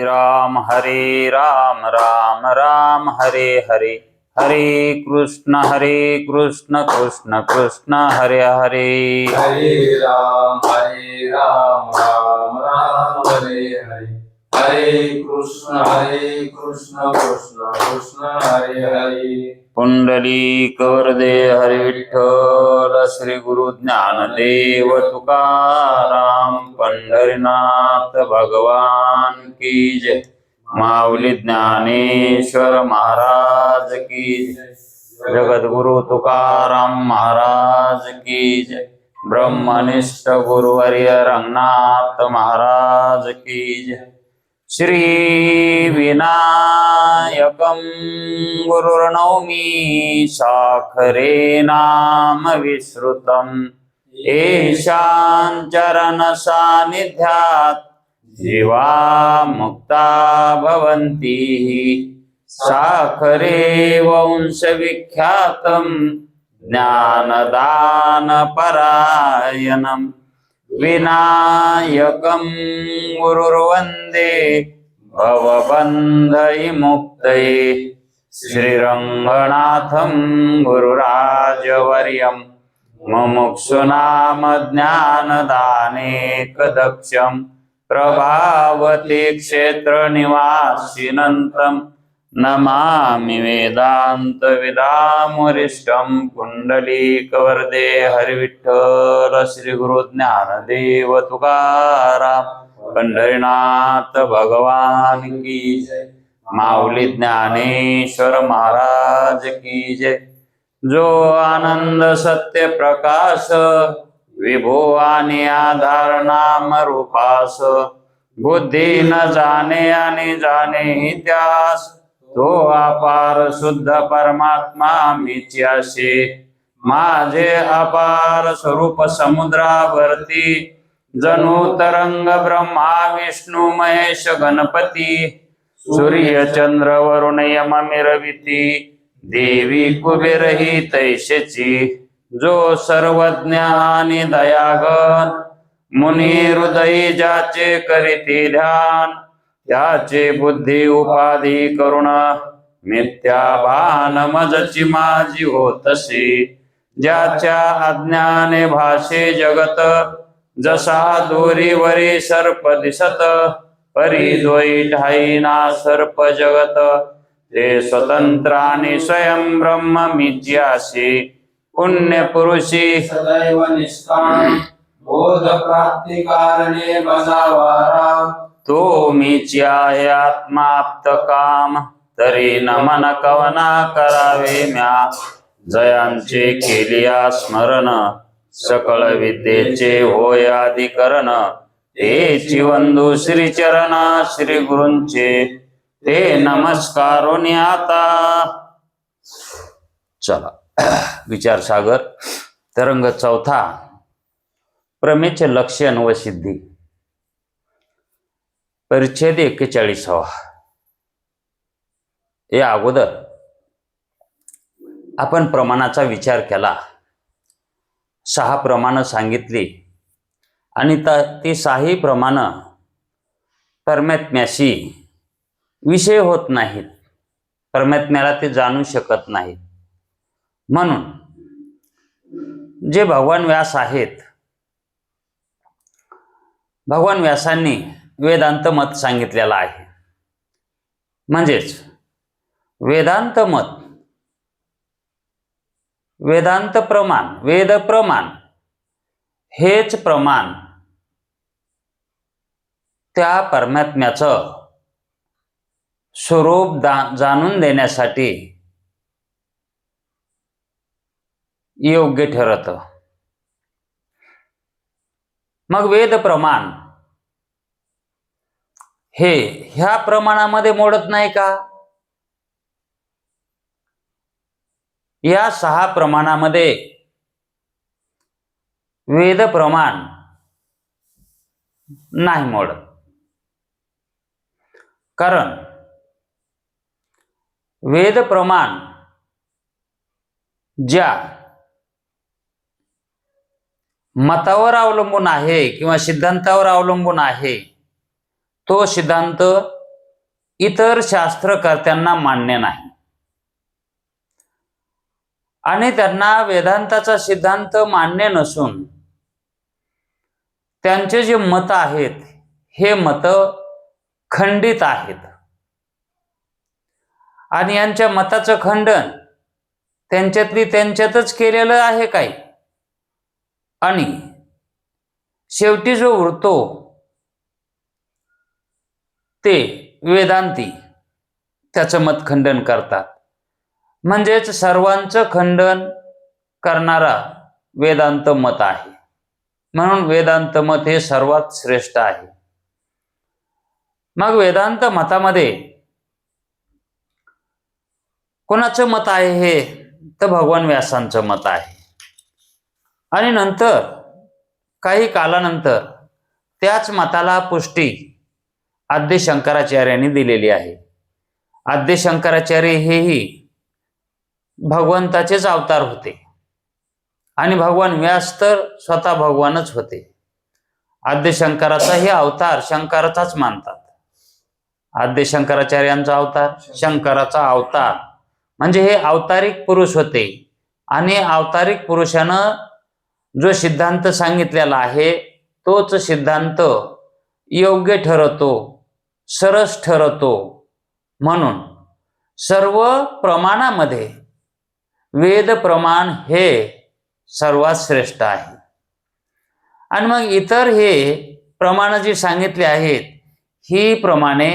राम राम राम हरे हरे, हरे कृष्ण कृष्ण कृष्ण हरे हरे। हरे राम राम राम हरे हरे, हरे कृष्ण कृष्ण कृष्ण हरे हरे। पुंडलीक वरदे हरि विठ्ठल, श्री गुरु ज्ञानदेव तुकाराम, पंढरीनाथ भगवान की जय। माऊली ज्ञानेश्वर महाराज की जय। जगद्गुरु तुकाराम महाराज की जय। ब्रह्मनिष्ठ गुरुवर्य रंगनाथ महाराज की जय। श्री विनायकं गुरुर्नौमि साखरे नाम विश्रुतम्, येषां चरण सान्निध्यात् जीवा मुक्ता भवन्ति। साखरे वंशविख्यातं ज्ञानदान परायणम्, विनायकं गुरुर्वन्दे भवबन्धविमुक्तये। श्रीरङ्गनाथं गुरुराजवर्यं मुमुक्षूणां ज्ञानदानेकदक्षं, प्रभावती क्षेत्रनिवासिनं नमामि वेदान्तविदामुरिष्टं। पुण्डलीकवरदे हरिविठ्ठल, श्री गुरु ज्ञानदेव तुकाराम, पंढरीनाथ भगवान की जय। माऊली ज्ञानेश्वर महाराज की जय। जो आनंद सत्य प्रकाश, विभो आणि आधार नाम रूपास, बुद्धी न जाणे आणि जाणे त्यास, तो अपार शुद्ध परमात्मा मीच्याशी। माझे अपार स्वरूप समुद्रावरती, जणू तरंग ब्रह्मा विष्णू महेश गणपती, सूर्य चंद्र वरुण यम मिरविती, देवी कुबेर ही तैशेची। जो सर्वज्ञ आणि दयागण, मुनी हृदयी ज्याचे करीती ध्यान, त्याचे बुद्धी उपाधी करुण, मिथ्या भान मजची माझी होतशी। ज्याच्या अज्ञाने भाषे जगत, जसा दोरीवरी सर्प दिसत, परी दोई ठाई ना सर्प जगत, ते स्वतंत्र आणि स्वयं ब्रह्म मीच्याशी। पुण्य पुरुषी सदैव निष्काम, बोध प्राप्ती कारणे बनावारा। तो मीची आहे आत्माप्त काम, तरी नमन कवना करावे म्या। जयांचे केलिया स्मरण, सकळ विद्येचे होय अधिकरण, तेची वंदू श्रीचरण श्री गुरूंचे, ते नमस्कारोनी आता। चला, विचार सागर तरंग चौथा, प्रमेयचे लक्षण व सिद्धी, परिच्छेद 41। या अगोदर आपण प्रमाणाचा विचार केला, 6 प्रमाण सांगितली आणि ती 6 प्रमाण परमात्म्याशी विषय होत नाहीत, परमात्म्याला ते जाणू शकत नाहीत। म्हणून जे भगवान व्यास आहेत, भगवान व्यासांनी वेदांत मत सांगितलेला आहे। म्हणजेच वेदांत मत, वेदांत प्रमाण, वेद प्रमाण हेच प्रमाण त्या परमात्म्याचं स्वरूप जाणून देण्यासाठी योग्य ठरत। मग वेद प्रमाण हे ह्या प्रमाणामध्ये मोडत नाही का? या 6 प्रमाणामध्ये वेद प्रमाण नाही मोडत। कारण वेद प्रमाण ज्या मतावर अवलंबून आहे किंवा सिद्धांतावर अवलंबून आहे, तो सिद्धांत इतर शास्त्रकर्त्यांना मान्य नाही आणि त्यांना वेदांताचा सिद्धांत मान्य नसून त्यांचे जे मत आहेत हे मत खंडित आहेत आणि यांच्या मताचं खंडन त्यांच्यातली त्यांच्यातच केलेलं आहे काही आणि शेवटी जो उरतो ते वेदांती त्याचं मत खंडन करतात. म्हणजेच सर्वांचं खंडन करणारा वेदांत मत आहे. म्हणून वेदांत मत हे सर्वात श्रेष्ठ आहे. मग वेदांत मतामध्ये कोणाचं मत आहे हे तर भगवान व्यासांचं मत आहे. आणि नंतर काही कालानंतर त्याच मताला पुष्टी आद्य शंकराचार्यांनी दिलेली आहे. आद्य शंकराचार्य हेही भगवंताचेच अवतार होते आणि भगवान व्यास तर स्वतः भगवानच होते. आद्य शंकराचाही अवतार शंकराचाच मानतात. आद्य शंकराचार्यांचा अवतार शंकराचा अवतार म्हणजे हे अवतारिक पुरुष होते आणि अवतारिक पुरुषानं जो सिद्धांत सांगितलेला आहे तोच सिद्धांत योग्य ठरतो, सरस ठरतो. म्हणून सर्व प्रमाणामध्ये वेद प्रमाण हे सर्वात श्रेष्ठ आहे. आणि मग इतर हे प्रमाण जी सांगितली आहेत ही प्रमाणे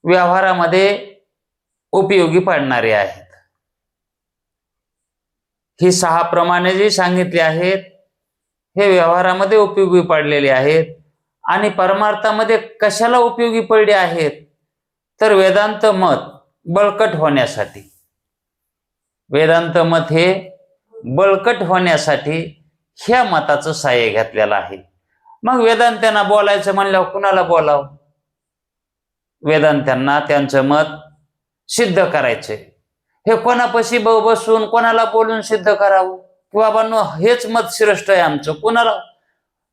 व्यवहारामध्ये उपयोगी पडणारे आहेत. ही 6 प्रमाणे जी सांगितली आहेत हे व्यवहारामध्ये उपयोगी पडलेले आहेत. आणि परमार्थामध्ये कशाला उपयोगी पडले आहेत तर वेदांत मत बळकट होण्यासाठी. वेदांत मत हे बळकट होण्यासाठी ह्या मताचं सहाय्य घेतलेलं आहे. मग वेदांत्यांना बोलायचं म्हणल्यावर कुणाला बोलावं? वेदांत्यांना त्यांचं मत सिद्ध करायचे. हे कोणापाशी बसून कोणाला बोलून सिद्ध करावं की बाबांनो हेच मत श्रेष्ठ आहे आमचं? कोणाला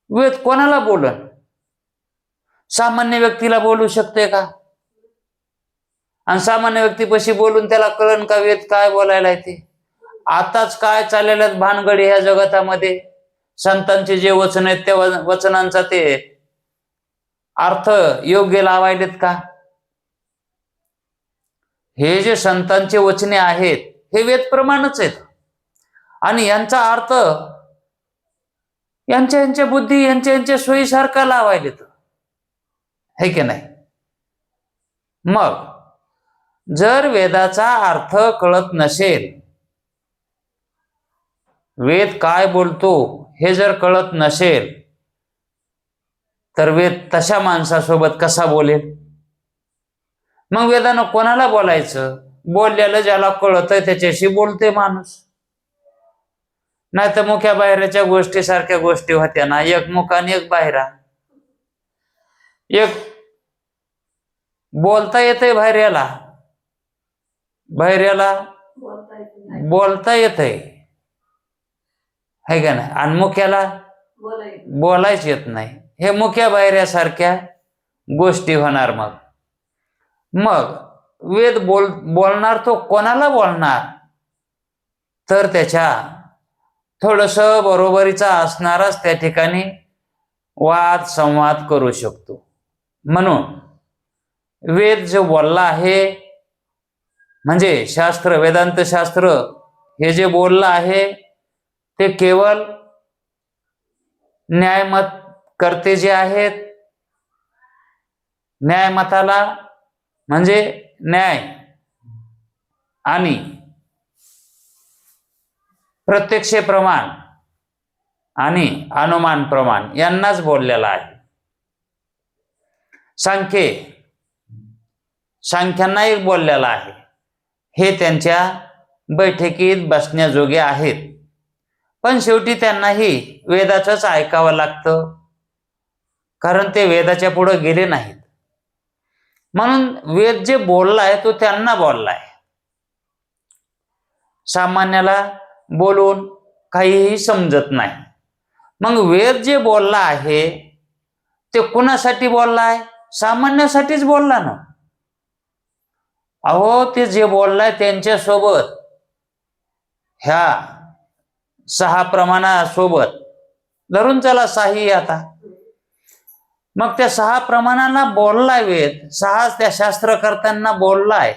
वेद कोणाला बोलन? सामान्य व्यक्तीला बोलू शकते का? आणि सामान्य व्यक्तीपाशी बोलून त्याला कळन का वेद काय बोलायला येते? आताच काय चाललेलं भानगडी ह्या जगतामध्ये संतांचे जे वचन आहेत त्या वचनांचा ते अर्थ योग्य लावायलेत का? हे जे संतांचे वचने आहेत हे वेद प्रमाणच आहेत आणि यांचा अर्थ यांच्या बुद्धी यांच्या सोयीसारखा लावायलेत, है की नाही? मग जर वेदाचा अर्थ कळत नसेल, वेद काय बोलतो हे जर कळत नसेल तर वेद तशा माणसासोबत कसा बोलेल? मग वेदानं कोणाला बोलायचं? बोललेलं ज्याला कळतंय त्याच्याशी बोलते माणूस. नाही तर मुख्या बाहेरच्या गोष्टी सारख्या गोष्टी होत्या ना, एक मुख आणि एक बाहेरा. एक बोलता येतंय बाहेरला बोलता येतंय, है का नाही? आणि मुख्याला बोलायच येत नाही. हे मुख्या बाहेरसारख्या गोष्टी होणार. मग वेद बोलणार तो कोणाला बोलणार तर त्याच्या थोडस बरोबरीचा असणारच त्या ठिकाणी वाद संवाद करू शकतो. म्हणून वेद जो बोलला आहे म्हणजे शास्त्र वेदांत शास्त्र हे जे बोललं आहे ते केवळ न्यायमत करते जे आहेत, न्यायमताला म्हणजे न्याय आणि प्रत्यक्ष प्रमाण आणि अनुमान प्रमाण यांनाच बोललेला आहे. सांख्यांना एक बोललेला आहे. हे त्यांच्या बैठकीत बसण्याजोगे आहेत, पण शेवटी त्यांनाही वेदाचंच ऐकावं लागतं कारण ते वेदाच्या पुढे गेले नाहीत. म्हणून वेद जे बोललाय तो त्यांना बोललाय. सामान्याला बोलून काहीही समजत नाही. मग वेद जे बोलला आहे ते कुणासाठी बोललाय? सामान्यासाठीच बोलला ना. अहो ते जे बोललाय त्यांच्यासोबत ह्या 6 प्रमाणासोबत धरून चला 6 आता. मग त्या 6 प्रमाणांना बोललाय वेद, 6 त्या शास्त्रकर्त्यांना बोललाय.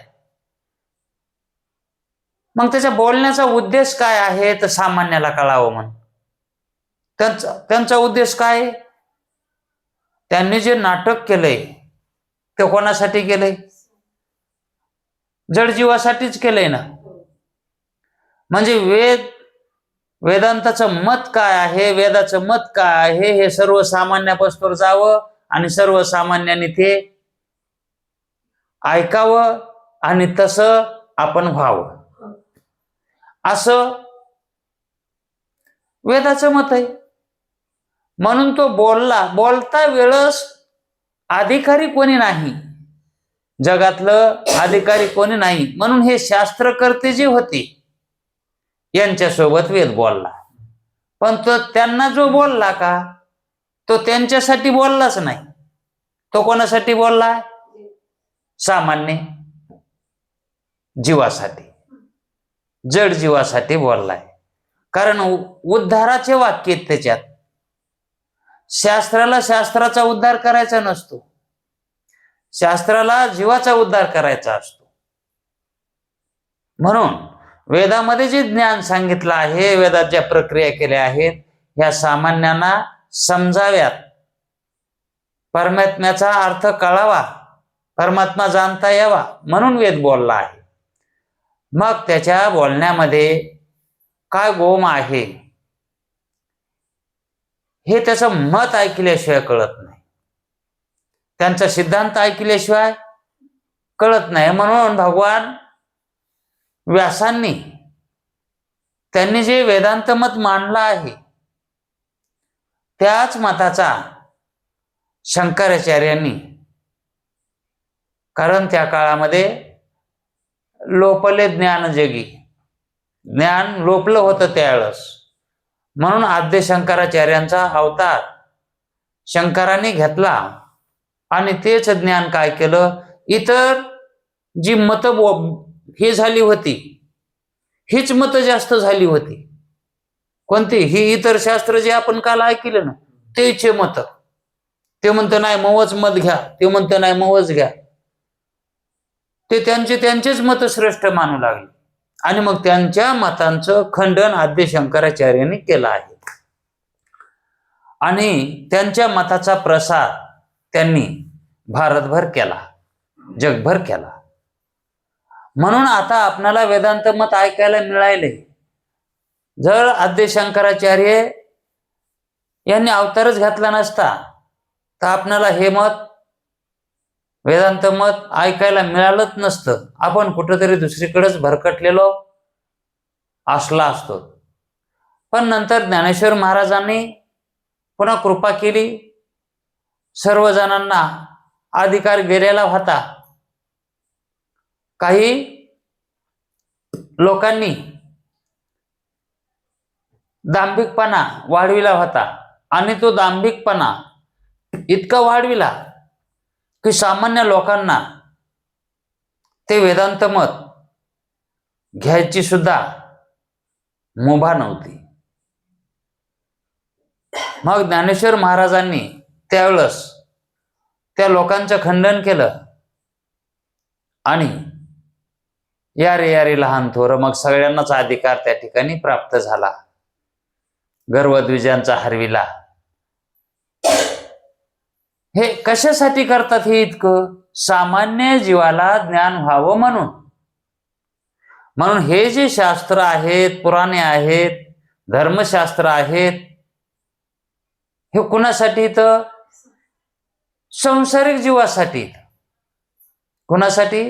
मग त्याच्या बोलण्याचा उद्देश काय आहे तर सामान्याला कळावं म्हणून. त्यांचा उद्देश काय? त्यांनी जे नाटक केलंय ते कोणासाठी केलंय? जडजीवासाठीच केलंय ना. म्हणजे वेदांताचं मत काय आहे, वेदाचं मत काय आहे हे सर्वसामान्यापासून जावं आणि सर्वसामान्यांनी ते ऐकावं आणि तसं आपण व्हावं, असं वेदाचं मत आहे. म्हणून तो बोलता वेळस अधिकारी कोणी नाही, जगातलं अधिकारी कोणी नाही. म्हणून हे शास्त्रकर्ते जे होते यांच्यासोबत वेद बोलला. पण तो त्यांना जो बोलला का तो त्यांच्यासाठी बोललाच नाही. तो कोणासाठी बोलला? सामान्य जीवासाठी, जड जीवासाठी बोललाय. कारण उद्धाराचे वाक्य आहेत त्याच्यात. शास्त्राला शास्त्राचा उद्धार करायचा नसतो, शास्त्राला जीवाचा उद्धार करायचा असतो. म्हणून वेदामध्ये जे ज्ञान सांगितलं आहे, वेदात ज्या प्रक्रिया केल्या आहेत ह्या सामान्यांना समजाव्यात, परमात्म्याचा अर्थ कळावा, परमात्मा जाणता यावा म्हणून वेद बोलला आहे. मग त्याच्या बोलण्यामध्ये काय गोम आहे हे त्याचं मत ऐकल्याशिवाय कळत नाही, त्यांचा सिद्धांत ऐकल्याशिवाय कळत नाही. म्हणून भगवान व्यासांनी त्यांनी जे वेदांत मत मांडलं आहे त्याच मताचा शंकराचार्यांनी, कारण त्या काळामध्ये लोपले ज्ञान जगी, ज्ञान लोपलं होतं त्यावेळेस. म्हणून आद्य शंकराचार्यांचा अवतार शंकरांनी घेतला आणि तेच ज्ञान काय केलं, इतर जी मत हे झाली होती हीच मत जास्त झाली होती. कोणती? ही इतर शास्त्र जे आपण काल ऐकलं ना तेचे मत. ते म्हणतं नाही मवच मत घ्या, ते म्हणतं नाही मवच घ्या. ते त्यांचेच मत श्रेष्ठ मानू लागले आणि मग त्यांच्या मतांचं खंडन आद्य शंकराचार्यांनी केलं आहे. आणि त्यांच्या मताचा प्रसार त्यांनी भारतभर केला, जगभर केला. म्हणून आता आपणाला वेदांत मत ऐकायला मिळाले. जर आद्य शंकराचार्य यांनी अवतारच घातला नसता तर आपणाला हे मत वेदांत मत ऐकायला मिळालंच नसतं. आपण कुठंतरी दुसरीकडेच भरकटलेलो असला असतो. पण नंतर ज्ञानेश्वर महाराजांनी पुन्हा कृपा केली, सर्वजणांना अधिकार गेलेला होता. काही लोकांनी दांभिकपणा वाढविला होता आणि तो दांभिकपणा इतका वाढविला की सामान्य लोकांना ते वेदांत मत घ्यायची सुद्धा मुभा नव्हती. मग ज्ञानेश्वर महाराजांनी त्यावेळेस त्या लोकांचं खंडन केलं आणि या रे लहान थोर, मग सगळ्यांनाच अधिकार त्या ठिकाणी प्राप्त झाला. गर्वद्विजांचा हरविला. हे कशासाठी करतात? हे इतकं सामान्य जीवाला ज्ञान व्हावं म्हणून. म्हणून हे जे शास्त्र आहेत, पुराणे आहेत, धर्मशास्त्र आहेत, हे कुणासाठी? तर संसारिक जीवासाठी. कुणासाठी?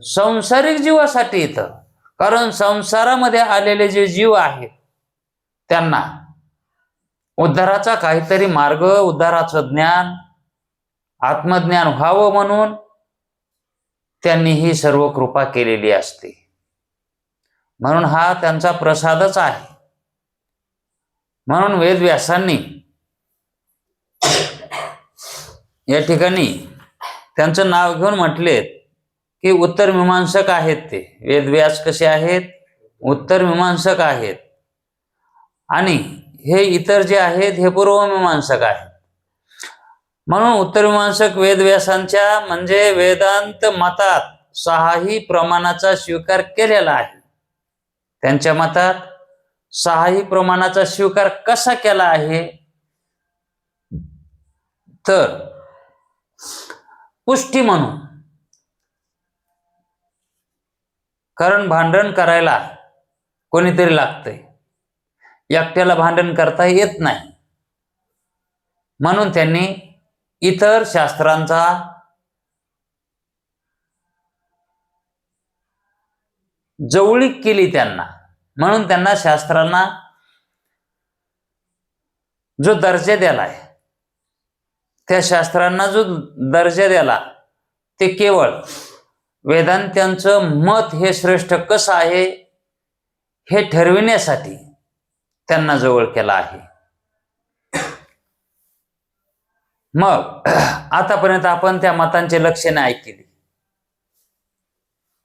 संसारिक जीवासाठी येतं. कारण संसारामध्ये आलेले जे जीव आहेत त्यांना उद्धाराचा काहीतरी मार्ग, उद्धाराचं ज्ञान, आत्मज्ञान व्हावं म्हणून त्यांनी ही सर्व कृपा केलेली असते. म्हणून हा त्यांचा प्रसादच आहे. म्हणून वेदव्यासांनी या ठिकाणी त्यांचं नाव घेऊन म्हटलेत की उत्तर मीमांसक आहेत. ते वेदव्यास कसे आहेत? उत्तर मीमांसक आहेत. आणि हे इतर जे आहेत हे पूर्वमीमांसक आहेत. म्हणून उत्तर मीमांसक वेदव्यासांच्या म्हणजे वेदांत मतात 6ही प्रमाणाचा स्वीकार केलेला आहे. त्यांच्या मतात 6ही प्रमाणाचा स्वीकार कसा केला आहे? तर पुष्टी म्हणून. कारण भांडण करायला कोणीतरी लागतंय, एकट्याला भांडण करता येत नाही. म्हणून त्यांनी इतर शास्त्रांचा जवळीक केली त्यांना. म्हणून त्यांना शास्त्रांना जो दर्जा दिलाय, त्या शास्त्रांना जो दर्जा दिला, ते केवळ वेदांत्यांचं मत हे श्रेष्ठ कसं आहे हे ठरविण्यासाठी त्यांना जवळ केला आहे. मग आतापर्यंत आपण त्या मतांची लक्षणे ऐकली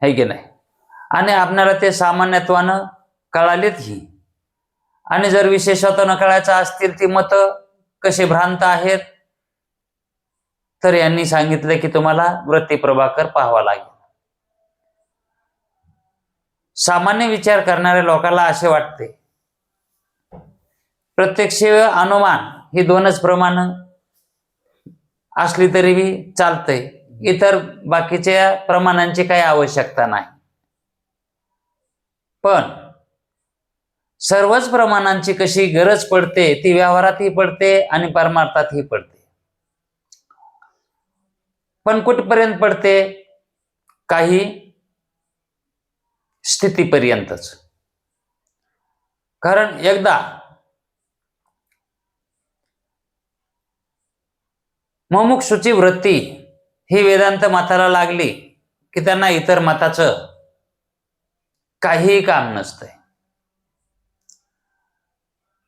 है की नाही, आणि आपल्याला ते सामान्यत्वानं कळालीतही. आणि जर विशेषत्वानं कळायचं असतील ती मतं कशी भ्रांत आहेत, तर यांनी सांगितलं की तुम्हाला वृत्ती प्रभाकर पाहावा लागेल. सामान्य विचार करणाऱ्या लोकांना असे वाटते प्रत्यक्ष अनुमान ही 2च प्रमाण असली तरी चालतंय, इतर बाकीच्या प्रमाणांची काही आवश्यकता नाही. पण सर्वच प्रमाणांची कशी गरज पडते, ती व्यवहारातही पडते आणि परमार्थातही पडते. पण कुठपर्यंत पडते? काही स्थितीपर्यंतच. कारण एकदा मुमुक्षुची वृत्ती ही वेदांत मताला लागली की त्यांना इतर मताचं काहीही काम नसतंय.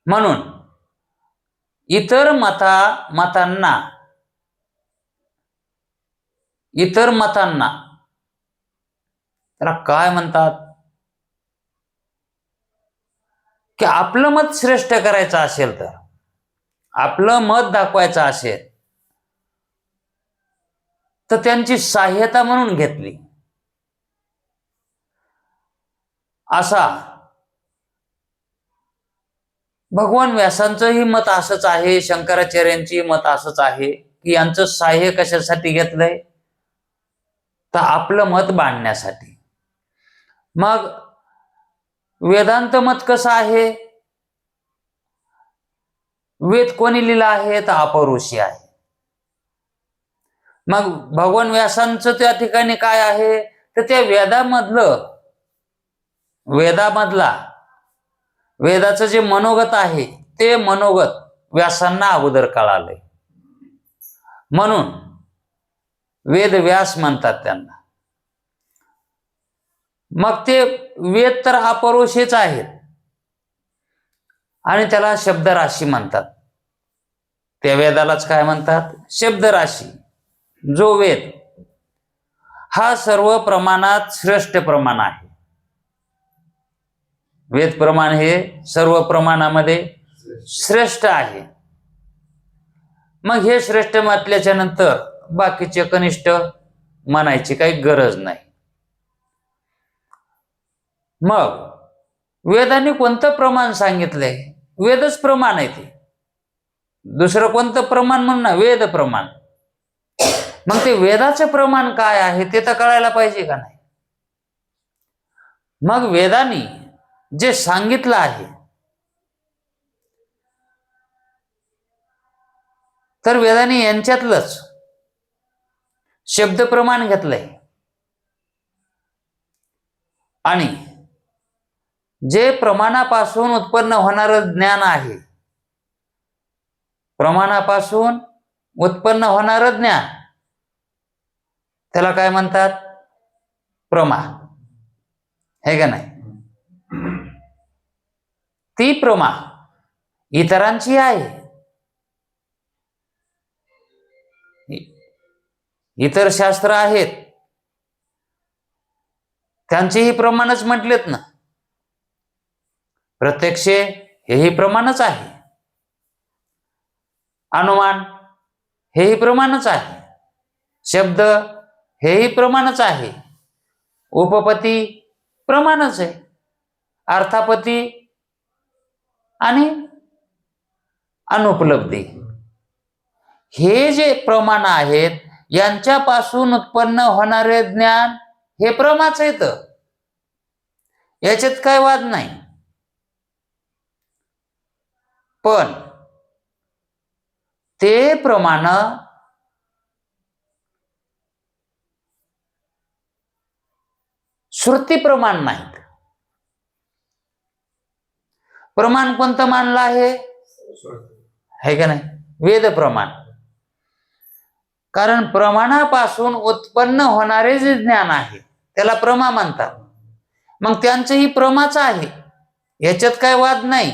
म्हणून इतर मतांना त्याला काय म्हणतात की आपलं मत श्रेष्ठ करायचं असेल, तर आपलं मत दाखवायचं असेल तर त्यांची सहाय्यता म्हणून घेतली. असा भगवान व्यासांचंही मत असंच आहे, शंकराचार्यांची मत असंच आहे की यांचं सहाय्य कशासाठी घेतलंय? तर आपलं मत बांधण्यासाठी. मग वेदांत मत कसं आहे? वेद कोणी लिहिला आहे? तर अपौरुषी आहे. मग भगवान व्यासांचं त्या ठिकाणी काय आहे? तर त्या वेदाचं जे मनोगत आहे ते मनोगत व्यासांना अगोदर कळालंय. म्हणून वेद व्यास म्हणतात त्यांना. मग ते वेद तर अपौरुषेच आहेत आणि त्याला शब्दराशी म्हणतात. त्या वेदालाच काय म्हणतात? शब्दराशी. जो वेद हा सर्व प्रमाणात श्रेष्ठ प्रमाण आहे. वेद प्रमाण हे सर्व प्रमाणामध्ये श्रेष्ठ आहे. मग हे श्रेष्ठ म्हटल्याच्या नंतर बाकीचे कनिष्ठ म्हणायची काही गरज नाही. मग वेदाने कोणतं प्रमाण सांगितलंय? वेदच प्रमाण आहे ते. दुसरं कोणतं प्रमाण म्हणून ना, वेद प्रमाण. मग ते वेदाचं प्रमाण काय आहे ते तर कळायला पाहिजे का नाही? मग वेदाने जे सांगितलं आहे तर वेदाने यांच्यातलंच शब्द प्रमाण घेतलंय. आणि जे प्रमाणापासून उत्पन्न होणारं ज्ञान आहे, प्रमाणापासून उत्पन्न होणारं ज्ञान, त्याला काय म्हणतात? प्रमा. हे का नाही? ती प्रमा इतरांची आहे. इतर शास्त्र आहेत त्यांचेही प्रमाणच म्हटलेत ना. प्रत्यक्ष हेही प्रमाणच आहे, अनुमान हेही प्रमाणच आहे, शब्द हेही प्रमाणच आहे, उपपत्ती प्रमाणच आहे, अर्थापत्ती आणि अनुपलब्धी हे जे प्रमाण आहेत यांच्यापासून उत्पन्न होणारे ज्ञान हे प्रमाच आहेत. याच्यात काय वाद नाही. पण ते प्रमाण श्रुती प्रमाण नाहीत. प्रमाण कोणतं मानलं आहे का नाही? वेद प्रमाण. कारण प्रमाणापासून उत्पन्न होणारे जे ज्ञान आहे त्याला प्रमा म्हणतात. मग त्यांचंही प्रमाच आहे, याच्यात काय वाद नाही.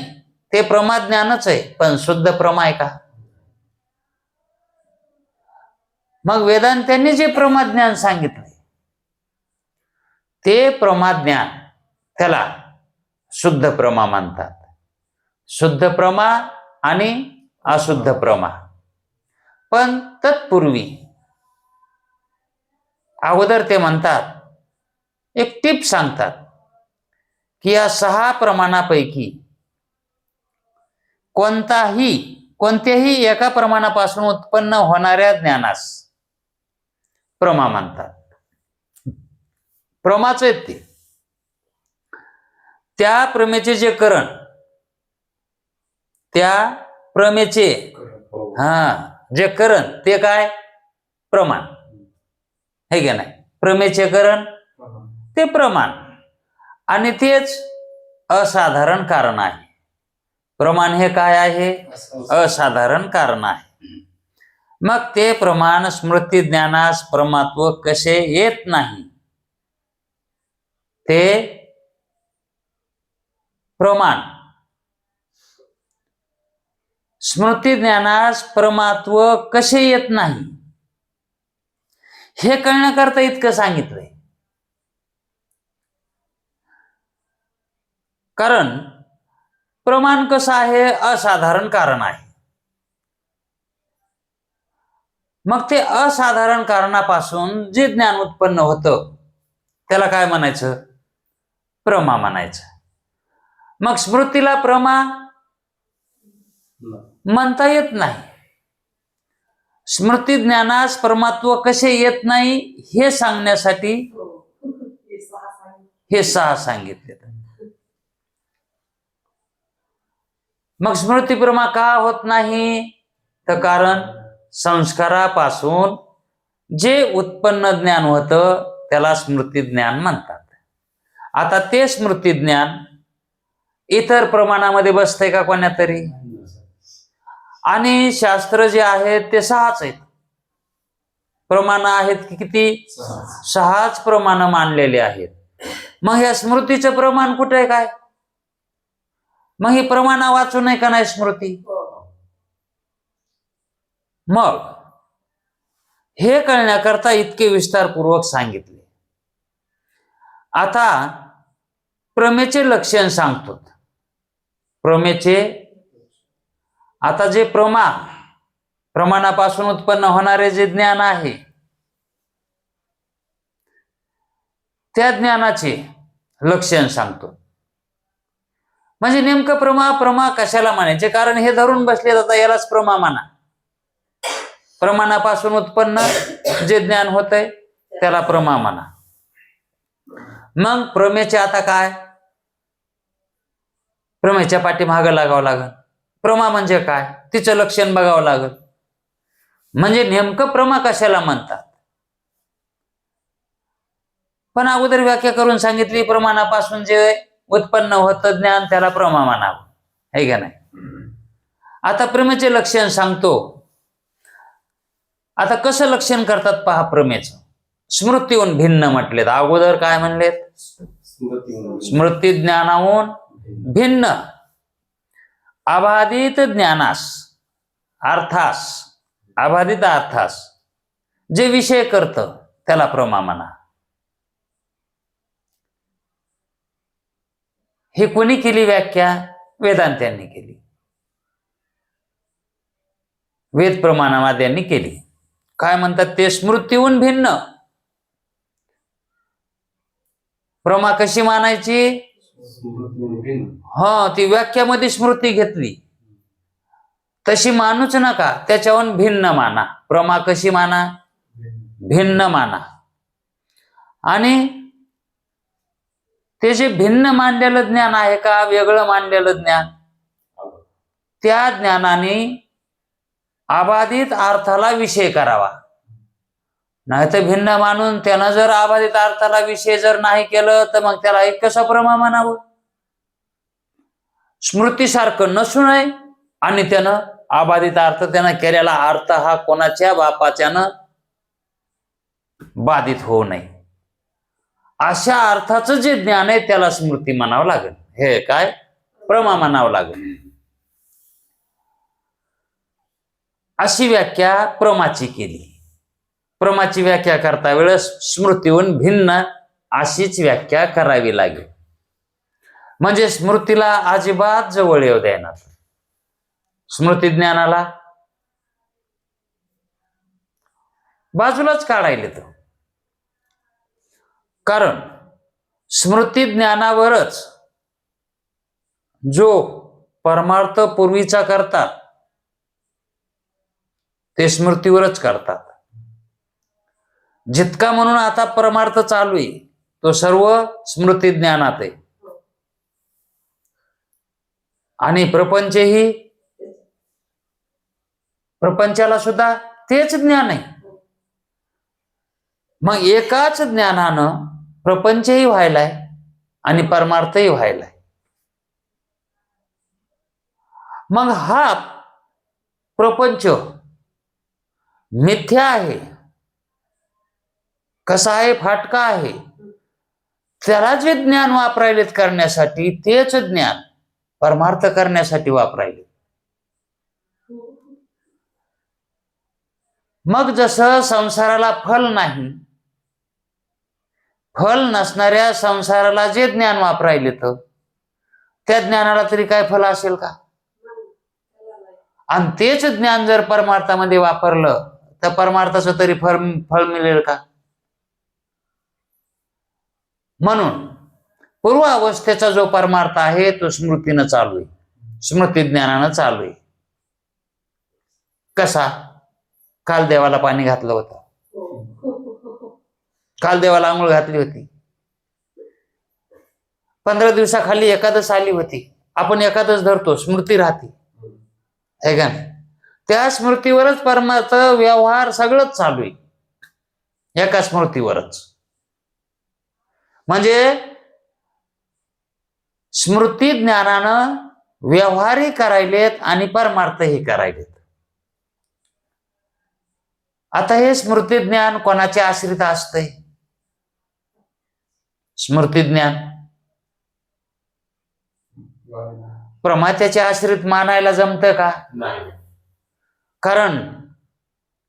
ते प्रमा ज्ञानच आहे, पण शुद्ध प्रमा आहे का? मग वेदांत्यांनी जे प्रमा ज्ञान सांगितले ते प्रमा ज्ञान त्याला शुद्ध प्रमा म्हणतात. शुद्ध प्रमा आणि अशुद्ध प्रमा. पण तत्पूर्वी अगोदर ते म्हणतात, एक टिप सांगतात की या 6 प्रमाणापैकी कोणत्याही एका प्रमाणापासून उत्पन्न होणाऱ्या ज्ञानास प्रमा म्हणतात. प्रमाच आहेत ते. त्या प्रमेचे जे करण, त्या प्रमेचे जे करण ते काय? प्रमाण है का नाही? प्रमेचे करण ते प्रमाण, आणि तेच असाधारण कारण आहे. प्रमाण हे काय आहे? असाधारण कारण आहे. मग ते प्रमाण स्मृती ज्ञानास प्रमात्व कसे येत नाही? ते प्रमाण स्मृती ज्ञानास परमात्व कसे येत नाही हे कळण्याकरता इतकं सांगितलंय. कारण प्रमाण कसं आहे? असाधारण कारण आहे. मग ते असाधारण कारणापासून जे ज्ञान उत्पन्न होतं त्याला काय म्हणायचं? प्रमा म्हणायचं. मग स्मृतीला प्रमा म्हणता येत नाही. स्मृती ज्ञानास परमात्व कसे येत नाही हे सांगण्यासाठी हे 6 सांगितले. मग स्मृती प्रमा का होत नाही? तर कारण संस्कारापासून जे उत्पन्न ज्ञान होतं त्याला स्मृती ज्ञान म्हणतात. आता ते स्मृती ज्ञान इतर प्रमाणामध्ये बसतंय का कोण्या तरी? आणि शास्त्र जे आहेत ते 6च आहेत. प्रमाण आहेत की किती? 6च प्रमाण मानलेले आहेत. मग या स्मृतीचं प्रमाण कुठे आहे काय? मग ही प्रमाण वाचू नये का नाही स्मृती? मग हे कळण्याकरता इतके विस्तारपूर्वक सांगितले. आता प्रमेचे लक्षण सांगतो. प्रमेचे आता जे प्रमाणापासून उत्पन्न होणारे जे ज्ञान आहे त्या ज्ञानाचे लक्षण सांगतो. म्हणजे नेमकं प्रमा कशाला म्हणायचे? कारण हे धरून बसले जातात यालाच प्रमा म्हणा. प्रमाणापासून उत्पन्न जे ज्ञान होतंय त्याला प्रमा म्हणा. मग प्रमेचे आता काय? प्रमेच्या पाठीमागं लागावं लागल. प्रमा म्हणजे काय तिचं लक्षण बघावं लागल. म्हणजे नेमकं प्रमा कशाला म्हणतात? पण अगोदर व्याख्या करून सांगितली, प्रमाणापासून जे उत्पन्न होतं ज्ञान त्याला प्रमा म्हणावं, है का नाही? आता प्रमेचे लक्षण सांगतो. आता कसं लक्षण करतात पहा प्रमेचं. स्मृतीहून भिन्न म्हटलेत. अगोदर काय म्हणलेत? स्मृती ज्ञानाहून भिन्न अबाधित ज्ञानास अबाधित अर्थास जे विषय करतं त्याला प्रमा म्हणा. ही कोणी केली व्याख्या? वेदांत्यांनी केली, वेद प्रमाणवाद्यांनी केली. काय म्हणतात ते? स्मृतीहून भिन्न. प्रमा कशी मानायची? ती व्याख्यामध्ये स्मृती घेतली तशी मानूच नका, त्याच्याहून भिन्न माना. प्रमा कशी माना? भिन्न माना. आणि ते जे भिन्न मानलेलं ज्ञान आहे का, वेगळं मानलेलं ज्ञान, त्या ज्ञानाने अबाधित अर्थाला विषय करावा. नाहीतर भिन्न मानून त्यानं जर अबाधित अर्थाला विषय जर नाही केलं तर मग त्याला एक कसं प्रमा म्हणावं? स्मृतीसारखं नसू नये आणि त्यानं अबाधित अर्थ, त्यानं केलेला अर्थ हा कोणाच्या बापाच्यानं बाधित होऊ नये. अशा अर्थाचं जे ज्ञान आहे त्याला स्मृती म्हणावं लागेल. हे काय? प्रमा म्हणावं लागेल. अशी व्याख्या प्रमाची केली. प्रमाची व्याख्या करता वेळेस स्मृतीहून भिन्न अशीच व्याख्या करावी लागेल. म्हणजे स्मृतीला अजिबात जवळ येऊ देणार, स्मृती ज्ञानाला बाजूलाच काढायला तर. कारण स्मृती ज्ञानावरच जो परमार्थ पूर्वीचा करतात ते स्मृतीवरच करतात. जितका म्हणून आता परमार्थ चालू आहे तो सर्व स्मृती ज्ञानात आहे. आणि प्रपंचाला सुद्धा तेच ज्ञान आहे. मग एकाच ज्ञानानं प्रपंचही व्हायलाय आणि परमार्थही व्हायलाय. मग हा प्रपंच मिथ्या आहे, कसा आहे? फाटका आहे. त्याला जे ज्ञान वापरायलेत करण्यासाठी तेच ज्ञान परमार्थ करण्यासाठी वापरायले. मग जसं संसाराला फल नाही, फल नसणाऱ्या संसाराला जे ज्ञान वापरायले तर त्या ज्ञानाला तरी काय फल असेल का? आणि तेच ज्ञान जर परमार्थामध्ये वापरलं तर परमार्थाचं तरी फळ मिळेल का? म्हणून पूर्व अवस्थेचा जो परमार्थ आहे तो स्मृतीनं चालू आहे, स्मृती ज्ञानानं चालू आहे. कसा? काल देवाला पाणी घातलं होतं, काल देवाला आंघोळ घातली होती, 15 दिवसाखाली एकादश आली होती, आपण एकादश धरतो, स्मृती राहते, है का नाही? त्या स्मृतीवरच परमार्थ व्यवहार सगळंच चालू आहे, एका स्मृतीवरच. म्हणजे स्मृती ज्ञानानं व्यवहारही करायलेत आणि परमार्थही करायलेत. आता हे स्मृती ज्ञान कोणाच्या आश्रित असतंय? स्मृती ज्ञान प्रमात्याच्या आश्रित मानायला जमतं का? नाही. कारण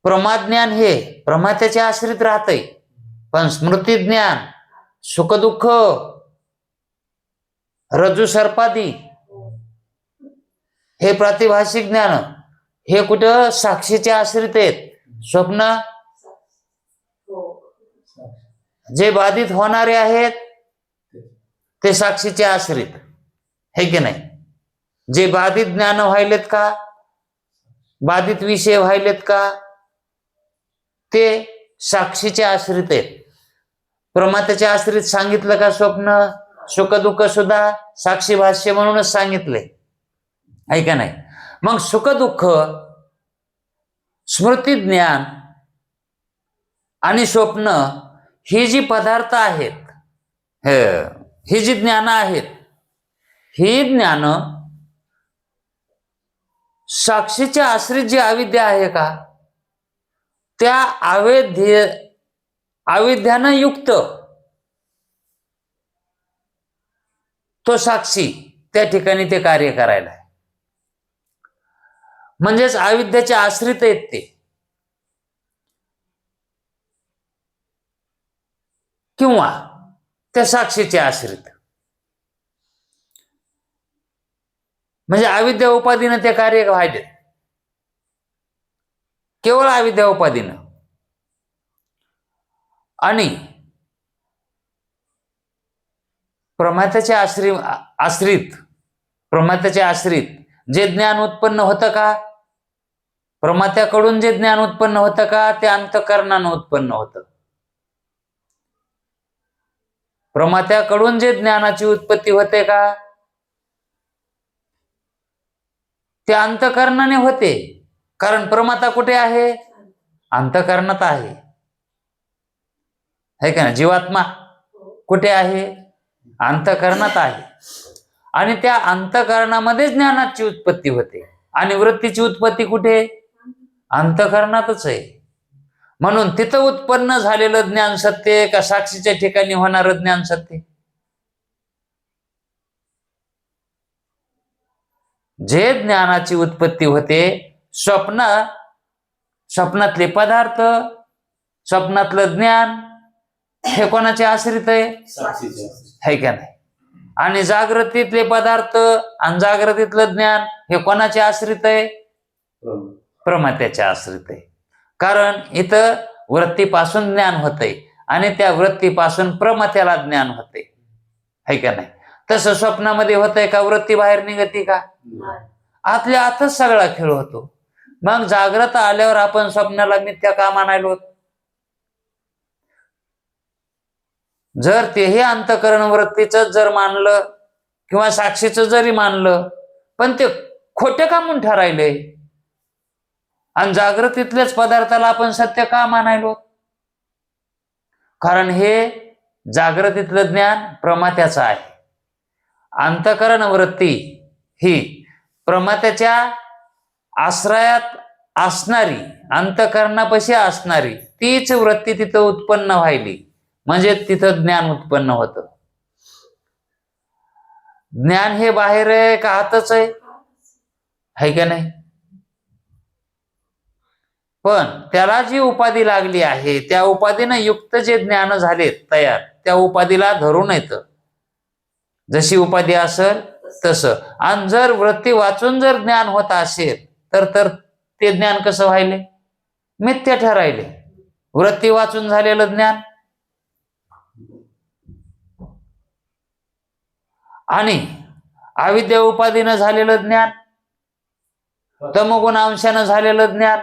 प्रमाज्ञान हे प्रमात्याच्या आश्रित राहतंय, पण स्मृती ज्ञान सुखदुःख, रज्जू सर्पादी हे प्रातिभाषिक ज्ञान हे कुठं साक्षीचे आश्रित आहेत. स्वप्न जे बाधित होणारे आहेत ते साक्षीचे आश्रित, हे की नाही? जे बाधित ज्ञान व्हायलेत का, बाधित विषय व्हायलेत का, ते साक्षीचे आश्रित आहेत. प्रमात्याचे आश्रित सांगितलं का? स्वप्न सुख दुःख सुद्धा साक्षी भाष्य म्हणूनच सांगितले, आहे का नाही? मग सुख दुःख, स्मृती ज्ञान आणि स्वप्न ही जी पदार्थ आहेत, ही जी ज्ञान आहेत, ही ज्ञान साक्षीच्या आश्रित जी अविद्या आहे का, त्या अविद्यानं युक्त तो साक्षी त्या ठिकाणी ते कार्य करायला आहे. म्हणजेच अविद्याचे आश्रित आहेत ते, किंवा त्या साक्षीचे आश्रित. म्हणजे अविद्या उपाधीनं ते कार्य व्हायचे, केवळ अविद्या उपाधीनं. आणि प्रमात्याचे आश्रित जे ज्ञान उत्पन्न होतं का, प्रमात्याकडून जे ज्ञान उत्पन्न होतं का, ते अंतःकरणानं उत्पन्न होतं. प्रमात्याकडून जे ज्ञानाची उत्पत्ती होते का, ते अंतःकरणाने होते. कारण प्रमाता कुठे आहे? अंतःकरणात आहे. है का ना? जीवात्मा कुठे आहे? अंतःकरणात आहे. आणि त्या अंतःकरणामध्ये ज्ञानाची उत्पत्ती होते. आणि वृत्तीची उत्पत्ती कुठे? अंतःकरणातच आहे. म्हणून तिथं उत्पन्न झालेलं ज्ञान सत्य का साक्षीच्या ठिकाणी होणारं ज्ञान सत्य? जे ज्ञानाची उत्पत्ती होते, स्वप्नातले पदार्थ, स्वप्नातलं ज्ञान हे कोणाचे आश्रित आहे? है का नाही? आणि जागृतीतले पदार्थ आणि जागृतीतलं ज्ञान हे कोणाचे आश्रित आहे? प्रमात्याचे आश्रित आहे. कारण इथं वृत्तीपासून ज्ञान होतंय आणि त्या वृत्तीपासून प्रमात्याला ज्ञान होते. है का नाही? तसं स्वप्नामध्ये होतंय का? वृत्ती बाहेर निघते का? आतल्या आतच सगळा खेळ होतो. मग जागृत आल्यावर आपण स्वप्नाला मिथ्या का मानायलो? जर तेही अंतःकरण वृत्तीच जर मानलं किंवा साक्षीचं जरी मानलं, पण ते खोटे का म्हणून ठरायले? आणि जागृतीतल्याच पदार्थाला आपण सत्य का मानायलो? कारण हे जागृतीतलं ज्ञान प्रमात्याचं आहे. अंतःकरण वृत्ती ही प्रमात्याच्या आश्रयात असणारी, अंतःकरणापाशी असणारी तीच वृत्ती तिथं उत्पन्न व्हायली, म्हणजे तिथं ज्ञान उत्पन्न होतं. ज्ञान हे बाहेर आहे का आतच आहे? है का नाही? पण त्याला जी उपाधी लागली आहे, त्या उपाधीनं युक्त जे ज्ञान झाले तयार, त्या उपाधीला धरून येतं. जशी उपाधी असेल तसं. आणि जर वृत्ती वाचून जर ज्ञान होत असेल तर ते ज्ञान कसं व्हायले? मिथ्या ठरायले. वृत्ती वाचून झालेलं ज्ञान आणि अविद्या उपाधीनं झालेलं ज्ञान, तमोगुण अंशानं झालेलं ज्ञान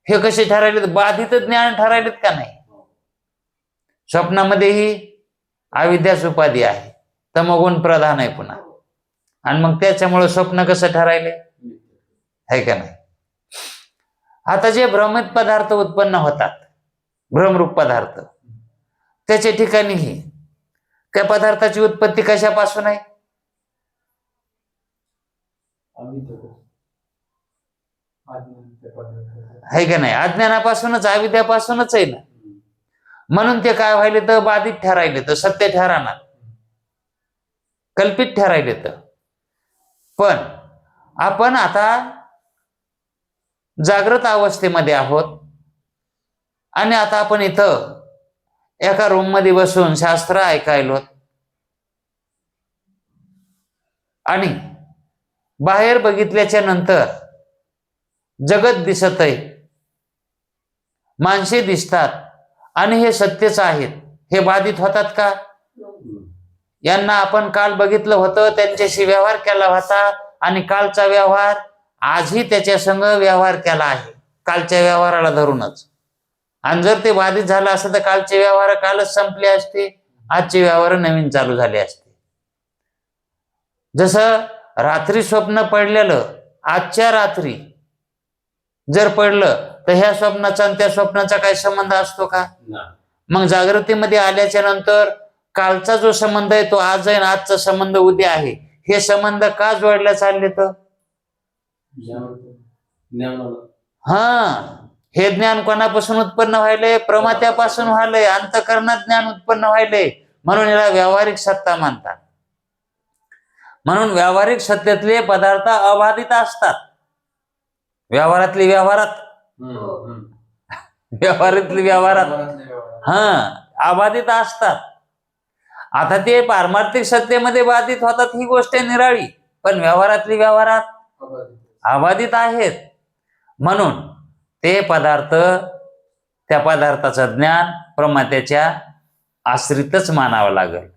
हे कसे ठरायलेत? बाधित ज्ञान ठरायलेत का नाही? स्वप्नामध्येही अविद्याच उपाधी आहे, तमोगुण प्रधान आहे पुन्हा. आणि मग त्याच्यामुळे स्वप्न कसं ठरायले? है का नाही? आता जे भ्रमित पदार्थ उत्पन्न होतात, भ्रमरूप पदार्थ, त्याच्या ठिकाणीही त्या पदार्थाची उत्पत्ती कशापासून आहे? है का नाही? अज्ञानापासूनच, अविद्यापासूनच आहे ना. म्हणून ते काय व्हायले? तर बाधित ठरायले, तर सत्य ठराणार, कल्पित ठरायले. तर पण आपण आता जागृत अवस्थेमध्ये आहोत आणि आता आपण इथं एका रूम मध्ये बसून शास्त्र ऐकायलो आणि बाहेर बघितल्याच्या नंतर जगत दिसत आहे, माणसे दिसतात आणि हे सत्यच आहेत. हे बाधित होतात का? यांना आपण काल बघितलं होतं, त्यांच्याशी व्यवहार केला होता आणि कालचा व्यवहार आजही त्याच्या संग व्यवहार केला आहे, कालच्या व्यवहाराला धरूनच. आणि जर ते बाधित झालं असतं तर कालचे व्यवहार कालच संपले असते, आजचे व्यवहार नवीन चालू झाले असते. जसं रात्री स्वप्न पडलेलं आजच्या रात्री जर पडलं तर ह्या स्वप्नाचा आणि त्या स्वप्नाचा काही संबंध असतो का? मग जागृतीमध्ये आल्याच्या नंतर कालचा जो संबंध आहे तो आज आहे, आजचा संबंध उद्या आहे. हे संबंध का जोडल्या चालले? तर हे ज्ञान कोणापासून उत्पन्न व्हायलंय? प्रमात्यापासून व्हायलंय. अंतःकरणात ज्ञान उत्पन्न व्हायलंय, म्हणून याला व्यावहारिक सत्ता मानतात. म्हणून व्यावहारिक सत्तेतले पदार्थ अबाधित असतात. व्यवहारातली व्यवहारात अबाधित असतात. आता ते पारमार्थिक सत्तेमध्ये बाधित होतात ही गोष्ट निराळी. पण व्यवहारातली व्यवहारात अबाधित. अबाधित आहेत. म्हणून ते पदार्थ, त्या पदार्थाचं ज्ञान प्रमात्याच्या आश्रितच मानावं लागेल.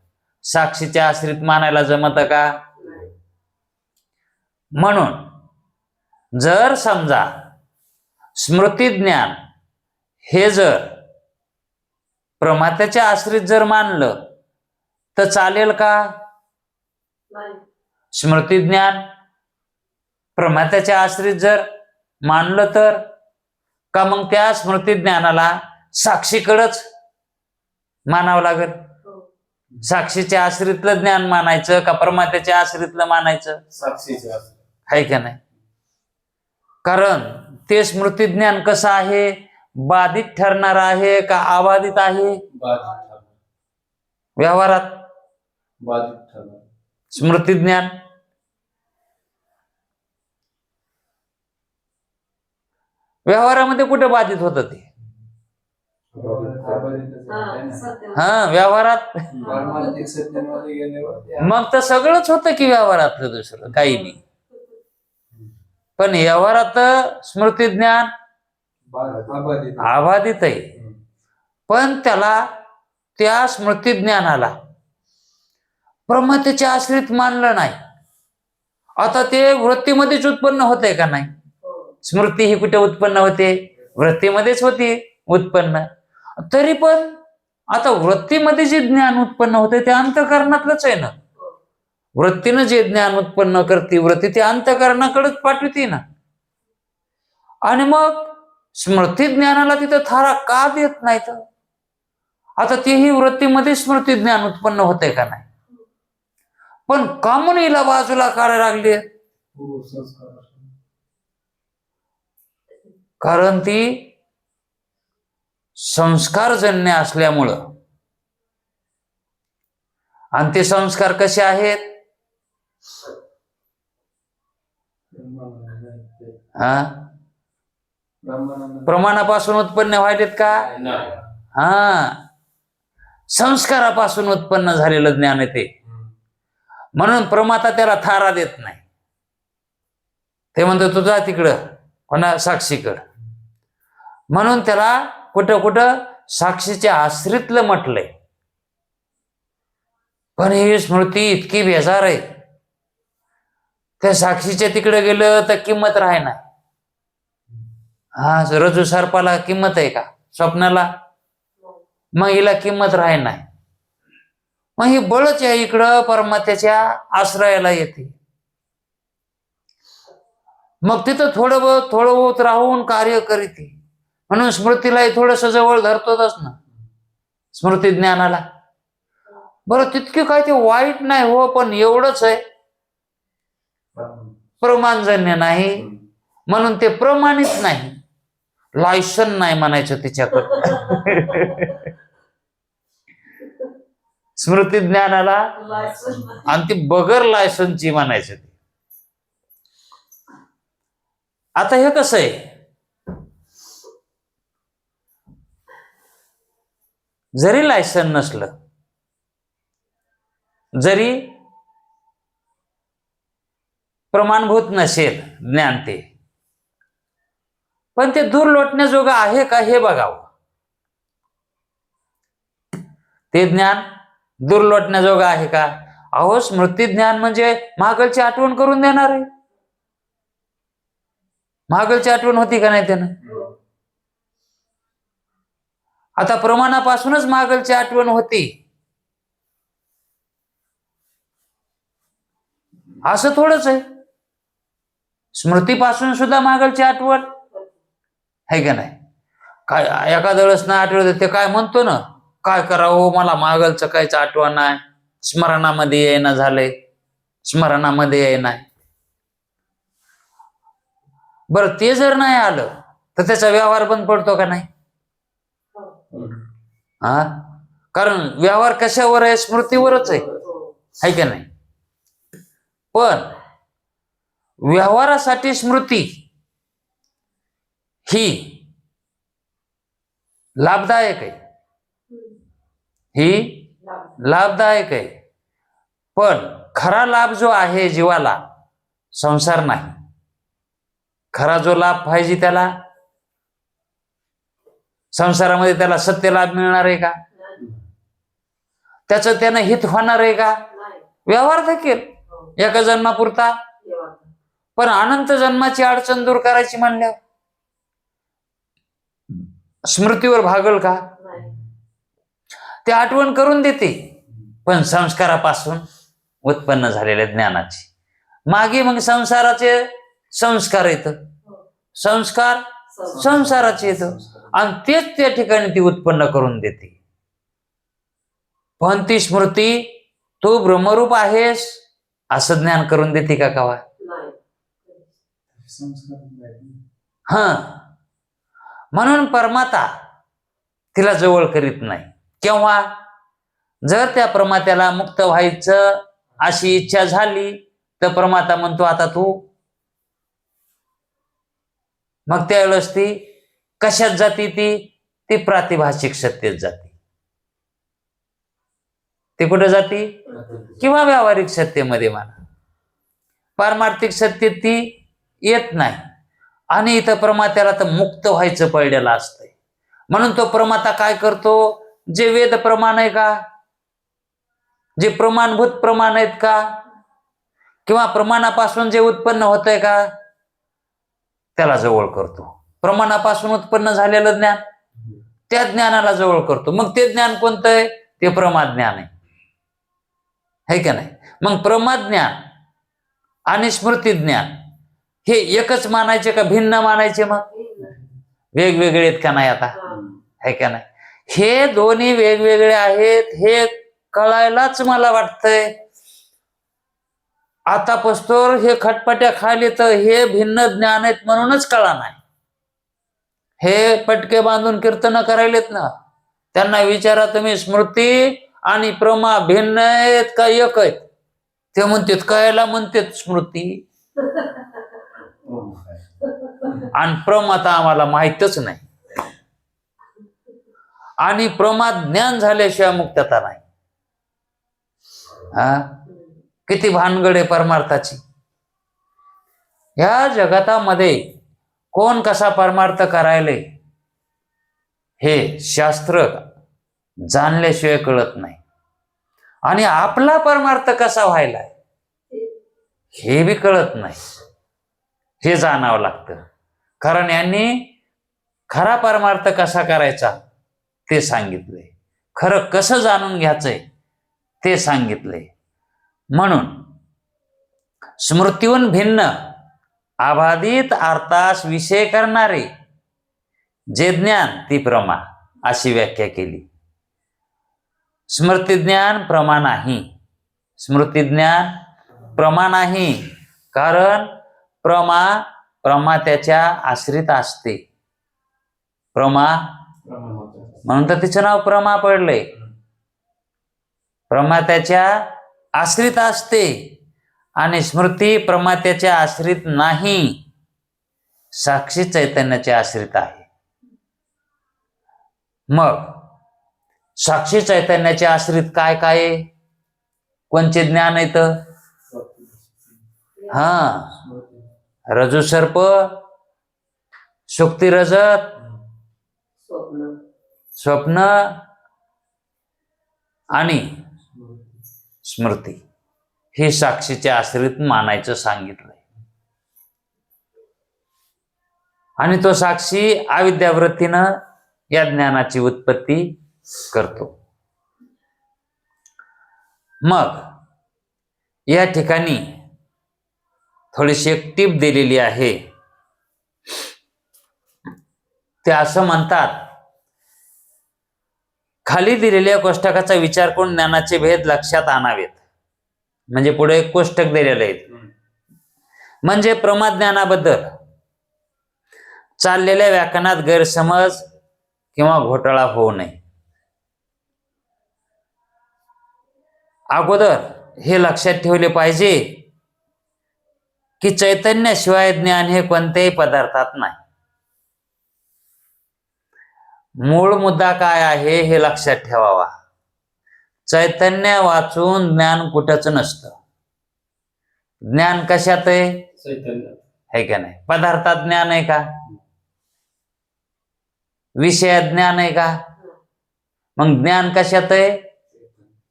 साक्षीच्या आश्रित मानायला जमत का? म्हणून जर समजा स्मृती ज्ञान हे जर प्रमात्याच्या आश्रित जर मानलं तर चालेल का? स्मृती ज्ञान प्रमात्याच्या आश्रित जर मानलं तर का मग त्या स्मृती ज्ञानाला साक्षीकडच मानावं लागेल? साक्षीच्या आश्रितलं ज्ञान मानायचं का प्रमात्याच्या आश्रितलं मानायचं? साक्षीचे असते. आहे का नाही? कारण ते स्मृती ज्ञान कसं आहे? बाधित ठरणार आहे का अबाधित आहे? बाधित ठरणार. व्यवहारात बाधित ठरणार. स्मृती ज्ञान व्यवहारामध्ये कुठे बाधित होतं ते? हा, व्यवहारात. पारमार्थिक सत्यामध्ये गेल्यावर ते मग तर सगळंच होतं की व्यवहारातलं, दुसरं काही नाही. पण व्यवहारात स्मृती ज्ञान अबाधित. अबाधित आहे. पण त्याला, त्या स्मृती ज्ञानाला प्रमात्याच्या आश्रित मानलं नाही. आता ते वृत्तीमध्येच उत्पन्न होते का नाही? स्मृती ही कुठे उत्पन्न होते? वृत्तीमध्येच होती उत्पन्न. तरी पण आता वृत्तीमध्ये जे ज्ञान उत्पन्न होते ते अंतःकरणातलंच आहे ना. वृत्तीनं जे ज्ञान उत्पन्न करते वृत्ती, ते अंतःकरणाकडेच पाठवते ना. आणि मग स्मृती ज्ञानाला तिथं थारा का देत नाहीत? आता तेही वृत्तीमध्ये स्मृती ज्ञान उत्पन्न होते का नाही? पण का म्हणून हिला बाजूला काढायला लागली? कारण ती संस्कारजन्य असल्यामुळं. आणि ते संस्कार कसे आहेत? हा, प्रमाणापासून उत्पन्न व्हायलेत का? हा, संस्कारापासून उत्पन्न झालेलं ज्ञान आहे ते. म्हणून प्रमाता त्याला थारा देत नाही. ते म्हणतो तुझा तिकडं कोणा साक्षीकडं. म्हणून त्याला कुठं कुठं साक्षीच्या आश्रितलं म्हटलंय. पण ही स्मृती इतकी बेजार आहे, त्या साक्षीच्या तिकडे गेलं तर किंमत राहे ना. हा, रजू सर्पाला किंमत आहे का? स्वप्नाला? मग हिला किंमत राहे नाही. मग ही बळच या इकडं परमात्याच्या आश्रयाला येते. मग तिथं थोडं बहुत राहून कार्य करीते. म्हणून स्मृतीलाही थोडस जवळ धरतोच ना, स्मृती ज्ञानाला. बरं, तितके काय ते वाईट नाही हो, पण एवढंच आहे प्रमाणजन्य नाही. म्हणून ते प्रमाणित नाही, लायसन नाही म्हणायचं तिच्याकडे. स्मृती ज्ञानाला. आणि ती बगर लायसनची म्हणायचं ती. आता हे कसं आहे? जरी लायसन नसलं, जरी प्रमाणभूत नसेल ज्ञान ते, पण ते दूर लोटण्याजोगं आहे का हे बघावं. ते ज्ञान दूर लोटण्याजोगं आहे का? अहो, स्मृती ज्ञान म्हणजे मागलची आठवण करून देणार आहे. मागलची आठवण होती का नाही त्यानं? आता प्रमाणापासूनच मागलची आठवण होती असं थोडंच आहे. स्मृतीपासून सुद्धा मागलची आठवण आहे का नाही? काय एखाद्या वेळेस ना आठवत ते काय म्हणतो ना, काय करावं मला मागलचं काहीच आठवण नाही, स्मरणामध्ये येईना झालंय, स्मरणामध्ये येईना. बरं, ते जर नाही आलं तर त्याचा व्यवहार बंद पडतो का नाही? हा, कारण व्यवहार कशावर आहे? स्मृतीवरच आहे का नाही? पण व्यवहारासाठी स्मृती ही लाभदायक आहे, ही लाभदायक आहे. पण खरा लाभ जो आहे जीवाला संसार नाही. खरा जो लाभ पाहिजे त्याला संसारामध्ये त्याला सत्य लाभ मिळणार आहे का? त्याचं त्यानं हित होणार आहे का? व्यवहार देखील एका जन्मापुरता, पण अनंत जन्माची अडचण दूर करायची म्हणल्यावर स्मृतीवर भागल का? ते आठवण करून देते, पण संस्कारापासून उत्पन्न झालेल्या ज्ञानाची. मागे मग संसाराचे संस्कार येत, संस्कार संसाराचे येत, आणि तेच त्या ठिकाणी ती उत्पन्न करून देते. पण ती स्मृती तू ब्रह्मरूप आहेस असं ज्ञान करून देते का कवा? हा, म्हणून परमाता तिला जवळ करीत नाही. केव्हा? जर त्या प्रमात्याला मुक्त व्हायचं अशी इच्छा झाली तर प्रमाता म्हणतो आता तू. मग त्यावेळेस ती कशात जाती? ती प्रातिभाषिक सत्तेत जाते. ती कुठे जाती? किंवा व्यावहारिक सत्तेमध्ये म्हणा. पारमार्थिक सत्तेत ती येत नाही. आणि इथं प्रमात्याला तर मुक्त व्हायचं पडलेलं असतंय. म्हणून तो प्रमाता काय करतो? जे वेद प्रमाण आहे का, जे प्रमाणभूत प्रमाण आहेत का, किंवा प्रमाणापासून जे उत्पन्न होत आहे का, त्याला जवळ करतो. प्रमाणापासून उत्पन्न झालेलं ज्ञान, त्या ज्ञानाला जवळ करतो. मग ते ज्ञान कोणतं आहे? ते प्रमाद ज्ञान आहे का नाही? मग प्रमाद ज्ञान आणि स्मृती ज्ञान हे एकच मानायचे का भिन्न मानायचे? मग वेगवेगळे आहेत का नाही? आता आहे का नाही? हे दोन्ही वेगवेगळे आहेत हे कळायलाच मला वाटतंय आता पस्तोर हे खटपट्या खाली तर हे भिन्न ज्ञान आहेत म्हणूनच कळा नाही. हे पटके बांधून कीर्तन करायलेत ना, त्यांना विचारा तुम्ही स्मृती आणि प्रमा भिन्न आहेत का एक आहेत? ते म्हणतात कळायला म्हणतात स्मृती आणि प्रमाता आम्हाला माहितच नाही. आणि प्रमाद ज्ञान झाल्याशिवाय मुक्तता नाही. हा, किती भानगड आहे परमार्थाची. या जगतामध्ये कोण कसा परमार्थ करायले हे शास्त्र जाणल्याशिवाय कळत नाही. आणि आपला परमार्थ कसा व्हायलाय हे बी कळत नाही. हे जाणावं लागतं, कारण यांनी खरा परमार्थ कसा करायचा ते सांगितलंय, खरं कसं जाणून घ्यायचंय ते सांगितलंय. म्हणून स्मृतीहून भिन्न अबाधित अर्थास विषय करणारे जे ज्ञान ती प्रमा अशी व्याख्या केली. स्मृतिज्ञान प्रमा नाही, स्मृतिज्ञान प्रमा नाही, कारण प्रमा त्याच्या आश्रित असते. प्रमा म्हणून तर तिचं नाव प्रमा पडलंय. प्रमा त्याच्या आश्रित असते आणि स्मृती प्रमात्याच्या आश्रित नाही, साक्षी चैतन्याच्या आश्रित आहे. मग साक्षी चैतन्याच्या आश्रित काय काय? कोणचे ज्ञान येत? हा, रजू सर्प, सुक्ती रजत, स्वप्न आणि स्मृती हे साक्षीच्या आश्रित मानायचं सांगितलंय. आणि तो साक्षी अविद्यावृत्तीनं या ज्ञानाची उत्पत्ती करतो. मग या ठिकाणी थोडीशी एक टीप दिलेली आहे. ते असं म्हणतात, खाली दिलेल्या कोष्टकाचा विचार करून ज्ञानाचे भेद लक्षात आणावेत. म्हणजे पुढे एक कोष्टक दिलेलं आहे, म्हणजे प्रमाज्ञानाबद्दल चाललेल्या व्याख्यानात गैरसमज किंवा घोटाळा होऊ नये. अगोदर हे लक्षात ठेवले पाहिजे की चैतन्याशिवाय ज्ञान हे कोणत्याही पदार्थात नाही. मूळ मुद्दा काय आहे हे लक्षात ठेवावा. चैतन्य वाचून ज्ञान कुठंच नसतं. ज्ञान कशात आहे? चैतन्य. है का नाही? पदार्थात ज्ञान आहे का? विषयात ज्ञान आहे का? मग ज्ञान कशात आहे?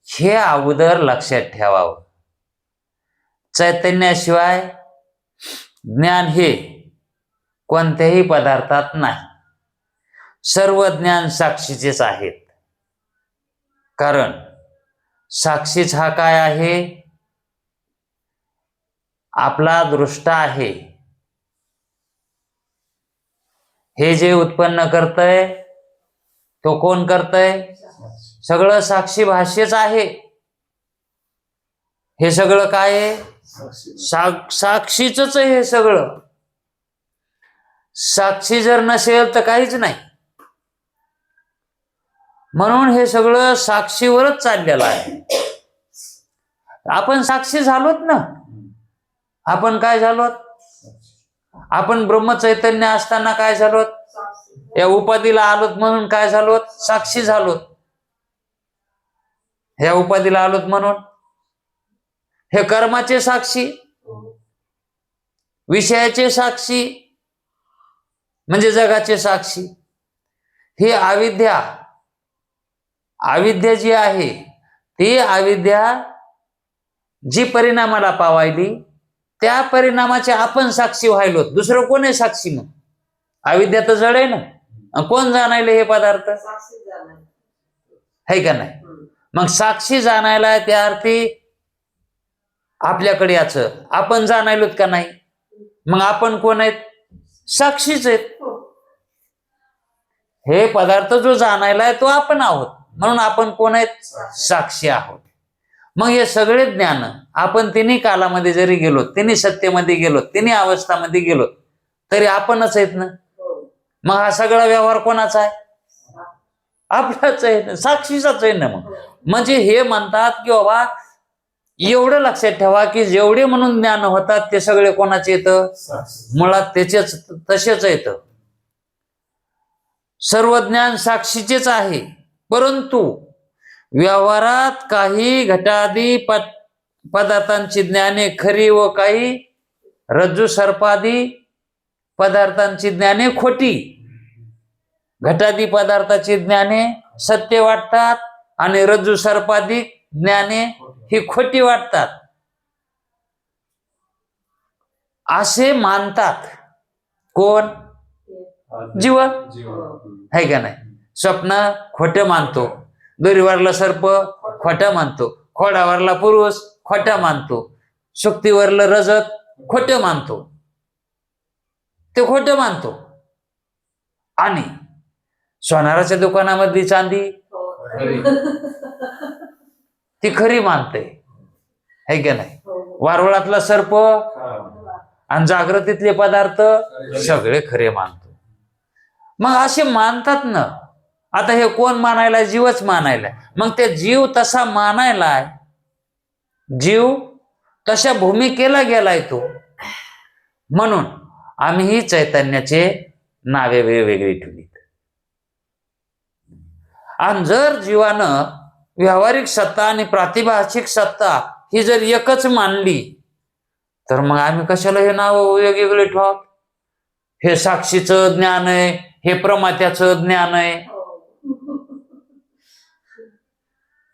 हे अगोदर लक्षात ठेवावं. चैतन्याशिवाय ज्ञान हे कोणत्याही पदार्थात नाही. सर्व ज्ञान साक्षीचेच आहेत. कारण साक्षीच हा काय आहे? आपला दृष्टा आहे. हे जे उत्पन्न करतय तो कोण करतय? सगळं साक्षी भाष्यच आहे. हे सगळं काय आहे? साक्षीच आहे हे सगळं. साक्षी जर नसेल तर काहीच नाही. म्हणून हे सगळं साक्षीवरच चाललेलं आहे. आपण साक्षी झालोत ना. आपण काय झालोत? आपण ब्रह्मचैतन्य असताना काय झालोत? या उपाधीला आलोत म्हणून काय झालोत? साक्षी झालोत. या उपाधीला आलोत म्हणून हे कर्माचे साक्षी, विषयाचे साक्षी म्हणजे जगाचे साक्षी. ही अविद्या जी आहे ती अविद्या जी परिणामाला पावायली त्या परिणामाचे आपण साक्षी व्हायलो. दुसरं कोण आहे साक्षी? मग अविद्या तर जड आहे ना. कोण जाणायले हे पदार्थ? है का नाही? मग साक्षी जाणायला त्या अर्थी आपल्याकडे याचं आपण जाणायलोत का नाही? मग आपण कोण आहेत? साक्षीच आहेत. हे पदार्थ जो जाणायला तो आपण आहोत. म्हणून आपण कोण आहेत? साक्षी आहोत. मग हे सगळे ज्ञान आपण तिन्ही कालामध्ये जरी गेलो, तिन्ही सत्तेमध्ये गेलो, तिन्ही अवस्थामध्ये गेलो तरी आपणच आहेत ना. मग हा सगळा व्यवहार कोणाचा आहे? आपलाच आहे ना, साक्षीचाच आहे ना. मग म्हणजे हे म्हणतात की बाबा एवढं लक्षात ठेवा की जेवढे म्हणून ज्ञान होतात ते सगळे कोणाचे येतं? मुळात त्याचेच तसेच येतं. सर्व ज्ञान साक्षीचेच आहे. परंतु व्यवहारात काही घटादी पदार्थांची ज्ञाने खरी व काही रज्जू सर्पादी पदार्थांची ज्ञाने खोटी. घटादी पदार्थाची ज्ञाने सत्य वाटतात आणि रज्जू सर्पादी ज्ञाने ही खोटी वाटतात असे मानतात. कोण? जीव. है का नाही? स्वप्न खोटं मानतो, दोरीवरला सर्प खोटं मानतो, खोडावरला पुरुष खोटं मानतो, शुक्तीवरलं रजत खोटं मानतो. ते खोटं मानतो. आणि सोनाराच्या दुकानामधली चांदी ती खरी मानते. है का नाही? वारुळातला सर्प आणि जागृतीतले पदार्थ सगळे खरे मानतो. मग असे मानतात ना. आता हे कोण मानायला? जीवच मानायला. मग ते जीव तसा मानायलाय, जीव तशा भूमिकेला गेलाय तो. म्हणून आम्ही चैतन्याचे नावे वेगवेगळी ठेवली. आणि जर जीवानं व्यावहारिक सत्ता आणि प्रातिभाषिक सत्ता ही जर एकच मानली तर मग आम्ही कशाला हे नाव वेगवेगळे ठेवा? हे साक्षीचं ज्ञान आहे, हे प्रमात्याचं ज्ञान आहे.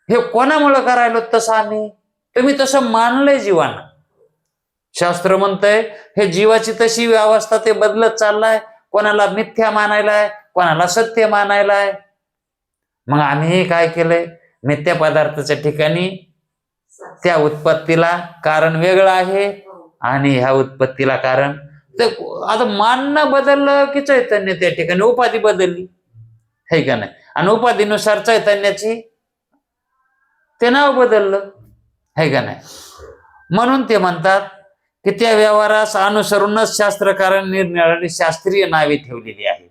हे कोणामुळे करायलो तसं? आम्ही तुम्ही तसं मानलंय जीवानं. शास्त्र म्हणतंय हे जीवाची तशी व्यवस्था ते बदलत चाललाय. कोणाला मिथ्या मानायलाय, कोणाला सत्य मानायलाय. मग आम्ही काय केलंय? मिथ्या पदार्थाच्या ठिकाणी त्या उत्पत्तीला कारण वेगळं आहे आणि ह्या उत्पत्तीला कारण. तर आता मानणं बदललं की चैतन्य त्या ठिकाणी उपाधी बदलली. है का नाही? आणि उपाधीनुसार चैतन्याची ते नाव बदललं. है का नाही? म्हणून ते म्हणतात की त्या व्यवहारास अनुसरूनच शास्त्रकारांनी निरनिराळी शास्त्रीय नावे ठेवलेली आहेत.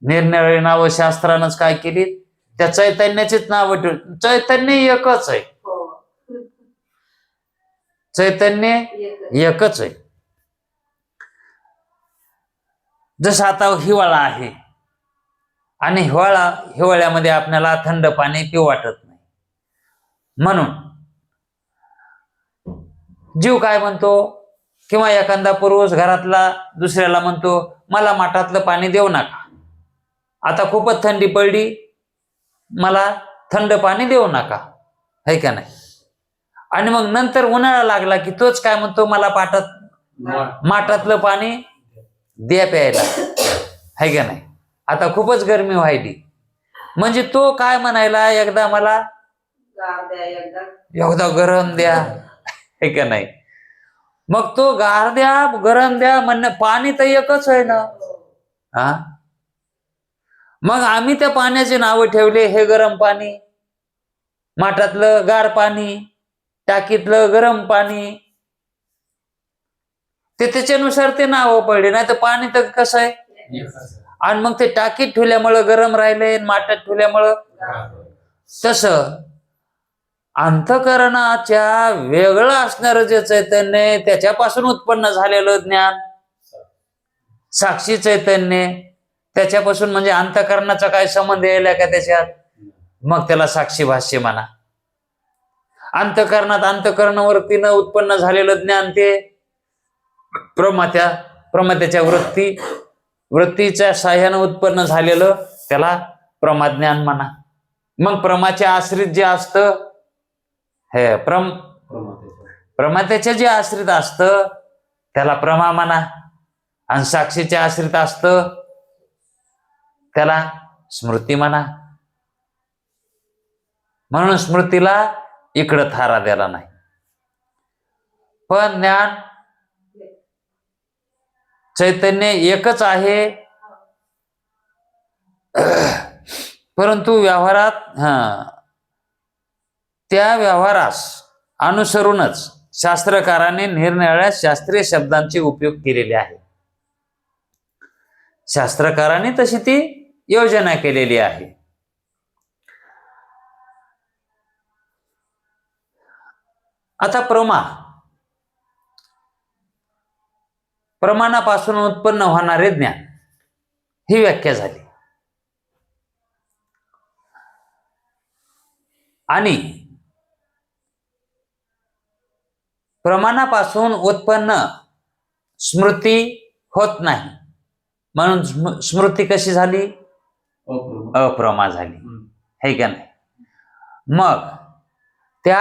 निरनिराळी नावं शास्त्रानंच काय केली? त्या चैतन्याचीच नावं ठेवली. चैतन्य एकच आहे. चैतन्य एकच आहे. जसं आता हिवाळा आहे आणि हिवाळ्यामध्ये आपल्याला थंड पाणी पिऊ वाटत नाही. म्हणून जीव काय म्हणतो, किंवा एखादा पुरुष घरातला दुसऱ्याला म्हणतो मला माठातलं पाणी देऊ नका, आता खूपच थंडी पडली, मला थंड पाणी देऊ नका, है का नाही. आणि मग नंतर उन्हाळा लागला की तोच काय म्हणतो मला माठातलं पाणी द्या प्यायला, है का नाही. आता खूपच गरमी व्हायली, म्हणजे तो काय म्हणायला एकदा मला एकदा गरम द्या, है का नाही. मग तो गार द्या गरम द्या म्हणणं, पाणी तर एकच आहे ना. हा, मग आम्ही त्या पाण्याचे नावं ठेवले, हे गरम पाणी, माठातलं गार पाणी, टाकीतलं गरम पाणी, ते त्याच्यानुसार ते नावं पडले. नाही तर पाणी तर कसं आहे. आणि मग ते टाकीत ठेवल्यामुळं गरम राहिले, माठात ठेवल्यामुळं. तसं अंतःकरणाच्या वेगळं असणारं जे चैतन्य, त्याच्यापासून उत्पन्न झालेलं ज्ञान, साक्षी चैतन्य, त्याच्यापासून, म्हणजे अंतःकरणाचा काय संबंध यायला का त्याच्यात, मग त्याला साक्षी भाष्य म्हणा. अंतःकरणात अंतःकरणावरतीनं उत्पन्न झालेलं ज्ञान ते प्रमात्याच्या वृत्तीच्या साह्यानं उत्पन्न झालेलं, त्याला प्रमाज्ञान म्हणा. मग प्रमाच्या आश्रित जे असतं, हे प्रमात्याच्या जे आश्रित असतं त्याला प्रमा म्हणा, आणि साक्षीच्या आश्रित असतं त्याला स्मृती म्हणा. म्हणून स्मृतीला इकडं थारा द्यायला नाही. पण ज्ञान चैतन्य एकच आहे, परंतु व्यवहारात त्या व्यवहारास अनुसरूनच शास्त्रकाराने निरनिराळ्या शास्त्रीय शब्दांचे उपयोग केलेले आहे. शास्त्रकाराने तशी ती योजना केलेली आहे. आता प्रमाणापासून उत्पन्न होणारे ज्ञान, ही व्याख्या झाली. आणि प्रमाणापासून उत्पन्न स्मृती होत नाही, म्हणून स्मृती कशी झाली, अप्रमा झाली, है का नाही. मग त्या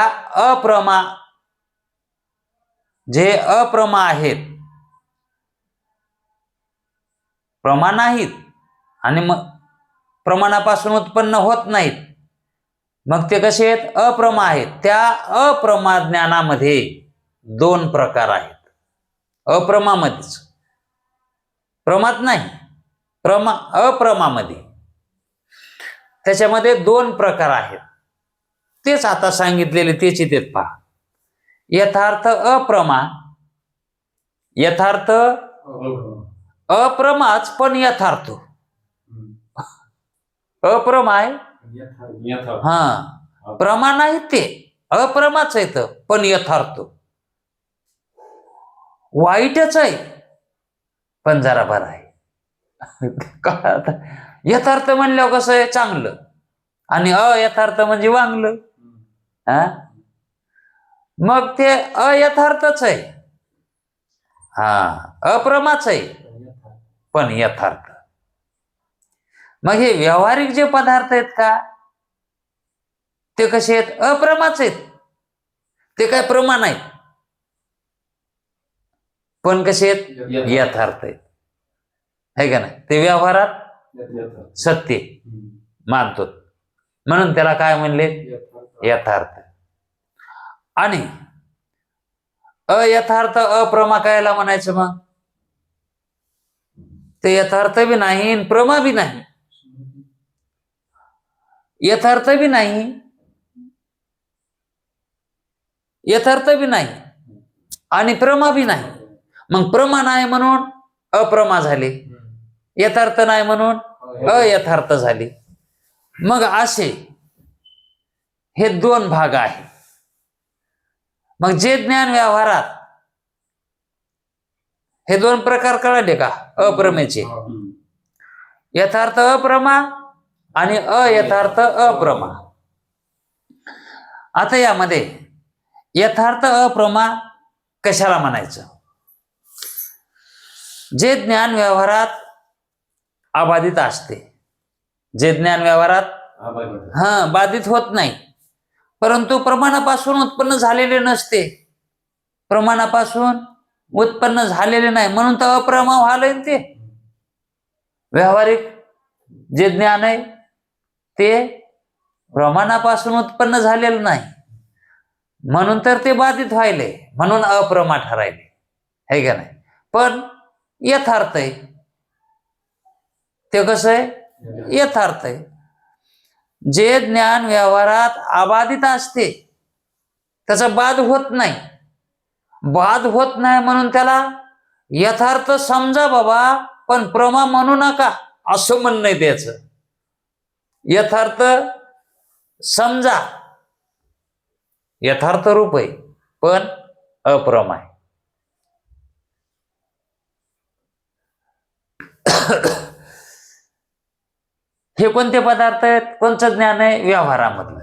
जे अप्रमा आहेत, प्रमा नाहीत आणि मग प्रमाणापासून उत्पन्न होत नाहीत, मग ते कसे आहेत, अप्रमा आहेत. त्या अप्रमा ज्ञानामध्ये दोन प्रकार आहेत. अप्रमामध्येच, प्रमात नाही, अप्रमामध्ये त्याच्यामध्ये दोन प्रकार आहेत. तेच आता सांगितलेले तेच इथेच पहा. यथार्थ अप्रमा, यथार्थ अप्रमाच पण यथार्थ. अप्रमा आहे, प्रमा नाही, ते अप्रमाच आहे पण यथार्थ. वाईटच आहे पण जरा बरं आहे. यथार्थ म्हणल्यावर कसं आहे, चांगलं, आणि अयथार्थ म्हणजे वांगलं. मग ते अयथार्थच आहे, अप्रमाच आहे पण यथार्थ. मग हे व्यावहारिक जे पदार्थ आहेत का, ते कसे आहेत, अप्रमाच आहेत. ते काय प्रमा नाहीत, पण कसे आहेत, यथार्थ आहेत, है का नाही. ते व्यवहारात सत्य मानतो, म्हणून त्याला काय म्हणले, यथार्थ. आणि अयथार्थ अप्रमा कायला म्हणायचं, मग ते यथार्थ बी नाही, प्रमा बी नाही. यथार्थ बी नाही, यथार्थ बी नाही आणि प्रमा बी नाही. मग प्रमा नाही म्हणून अप्रमा झाली, यथार्थ नाही म्हणून अयथार्थ झाली. मग असे हे दोन भाग आहेत. मग जे ज्ञान व्यवहारात, हे दोन प्रकार कळले का अप्रमेचे, यथार्थ अप्रमा आणि अयथार्थ अप्रमा. आता यामध्ये यथार्थ अप्रमा कशाला म्हणायचं? जे ज्ञान व्यवहारात अबाधित असते, जे ज्ञान व्यवहारात अबाधित. बाधित होत नाही, परंतु प्रमाणापासून उत्पन्न झालेले नसते, प्रमाणापासून उत्पन्न झालेले नाही, म्हणून तर अप्रमा व्हायलंय ना ते. व्यावहारिक जे ज्ञान आहे ते प्रमाणापासून उत्पन्न झालेलं नाही, म्हणून तर ते बाधित व्हायले, म्हणून अप्रमा ठरायले, है का नाही? पण यथार्थ आहे ते. कसं आहे? यथार्थ आहे. जे ज्ञान व्यवहारात अबाधित असते त्याचा बाध होत नाही, बाध होत नाही म्हणून त्याला यथार्थ समजा बाबा, पण प्रमा म्हणू नका असं म्हणणं आहे त्याचं. यथार्थ समजा, यथार्थ रूप आहे पण अप्रमा आहे. हे कोणते पदार्थ आहेत? कोणचं ज्ञान आहे? व्यवहारामधलं.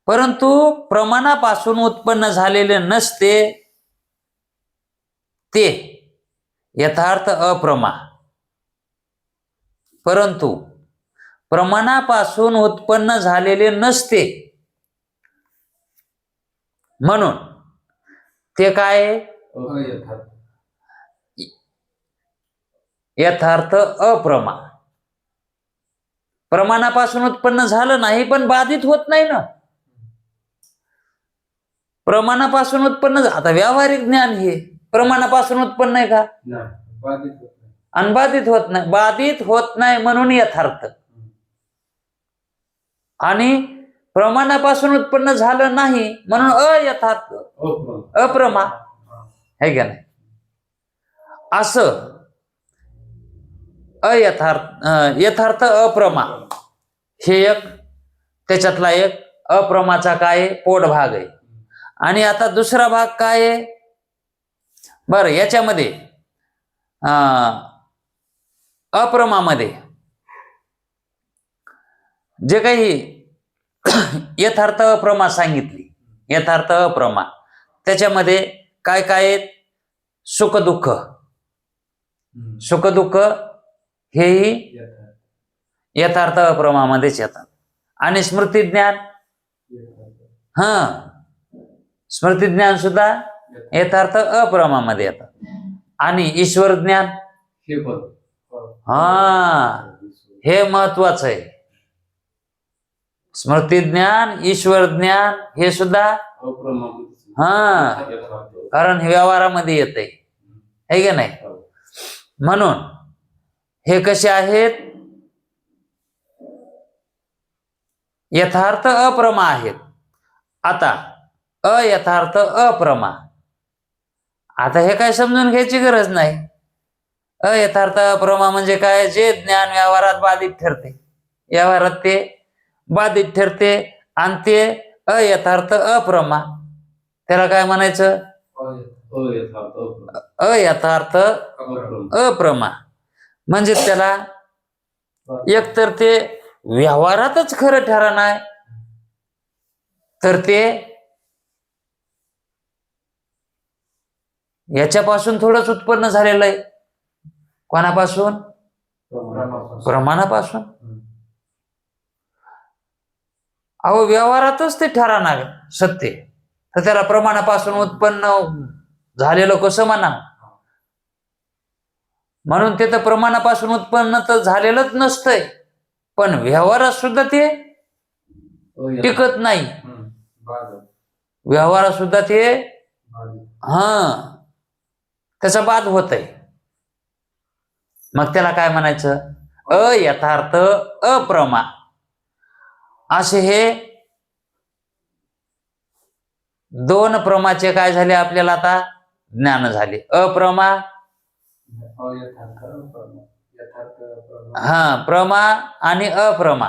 परंतु प्रमाणापासून उत्पन्न झालेले नसते ते यथार्थ अप्रमा. परंतु प्रमाणापासून उत्पन्न झालेले नसते म्हणून ते काय? अयथार्थ. यथार्थ अप्रमा. प्रमाणापासून उत्पन्न झालं नाही पण बाधित होत नाही ना. प्रमाणापासून उत्पन्न, आता व्यावहारिक ज्ञान हे प्रमाणापासून उत्पन्न आहे का? नाही, बाधित होत नाही. अनबाधित होत नाही, बाधित होत नाही म्हणून यथार्थ. आणि प्रमाणापासून उत्पन्न झालं नाही म्हणून अयथार्थ, अप्रमा, है का नाही? असं यथार्थ अप्रमा हे एक, त्याच्यातला एक अप्रमाचा काय पोटभाग आहे. आणि आता दुसरा भाग काय आहे? बरं, याच्यामध्ये अप्रमामध्ये जे काही यथार्थ अप्रमा सांगितली, यथार्थ अप्रमा, त्याच्यामध्ये काय काय आहेत? सुख दुःख, सुख दुःख हेही यथार्थ अप्रमामध्येच येतात. आणि स्मृती ज्ञान, स्मृती ज्ञान सुद्धा यथार्थ अप्रमामध्ये येतात. आणि ईश्वर ज्ञान, हे महत्वाचं आहे. स्मृती ज्ञान, ईश्वर ज्ञान हे सुद्धा कारण हे व्यवहारामध्ये येते, है का नाही? म्हणून हे कसे आहेत? यथार्थ अप्रमा आहेत. आता अयथार्थ अप्रमा, आता हे काय समजून घ्यायची गरज नाही. अयथार्थ अप्रमा म्हणजे काय? जे ज्ञान व्यवहारात बाधित ठरते, व्यवहारात ते बाधित ठरते, आणि ते अयथार्थ अप्रमा, त्याला काय म्हणायचं? अयथार्थ अप्रमा. म्हणजे त्याला एकतर ते व्यवहारातच खरं ठरणार, तर ते याच्यापासून थोडंच उत्पन्न झालेलं आहे. कोणापासून? प्रमाणापासून. अहो, व्यवहारातच ते ठरणार सत्य, तर त्याला प्रमाणापासून उत्पन्न झालेलं कसं म्हणा? म्हणून ते तर प्रमाणापासून उत्पन्न तर झालेलंच नसतंय, पण व्यवहारात सुद्धा ते टिकत नाही. व्यवहारात सुद्धा ते त्याचा बाध होत आहे. मग त्याला काय म्हणायचं? अयथार्थ अप्रमा. असे हे दोन प्रमाचे काय झाले आपल्याला आता ज्ञान झाले. अप्रमा, प्रमा आणि अप्रमा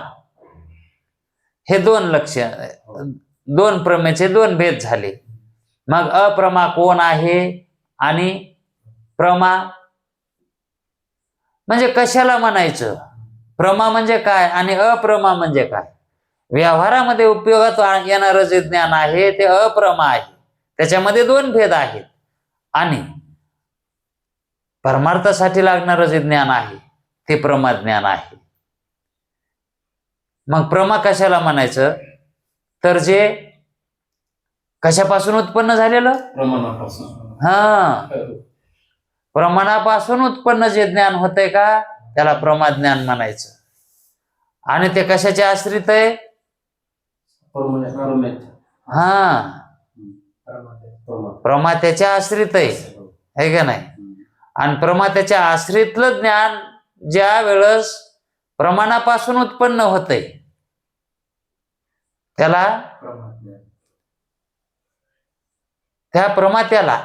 हे दोन लक्षण, दोन प्रमेचे दोन भेद झाले. मग अप्रमा कोण आहे आणि प्रमा म्हणजे कशाला म्हणायचं? प्रमा म्हणजे काय आणि अप्रमा म्हणजे काय? व्यवहारामध्ये उपयोगात येणारं जे ज्ञान आहे ते अप्रमा आहे. त्याच्यामध्ये दोन भेद आहेत. आणि परमार्थासाठी लागणारं जे ज्ञान आहे ते प्रमा ज्ञान आहे. मग प्रमा कशाला म्हणायचं, तर जे कशापासून उत्पन्न झालेलं, प्रमाणापासून. हा, प्रमाणापासून उत्पन्न जे ज्ञान होतंय का त्याला प्रमा ज्ञान म्हणायचं. आणि ते कशाचे आश्रित आहे, हा, प्रमात्याच्या आश्रित आहे का नाही. आणि प्रमात्याच्या आश्रितलं ज्ञान ज्या वेळेस प्रमाणापासून उत्पन्न होतंय त्याला, त्या प्रमात्याला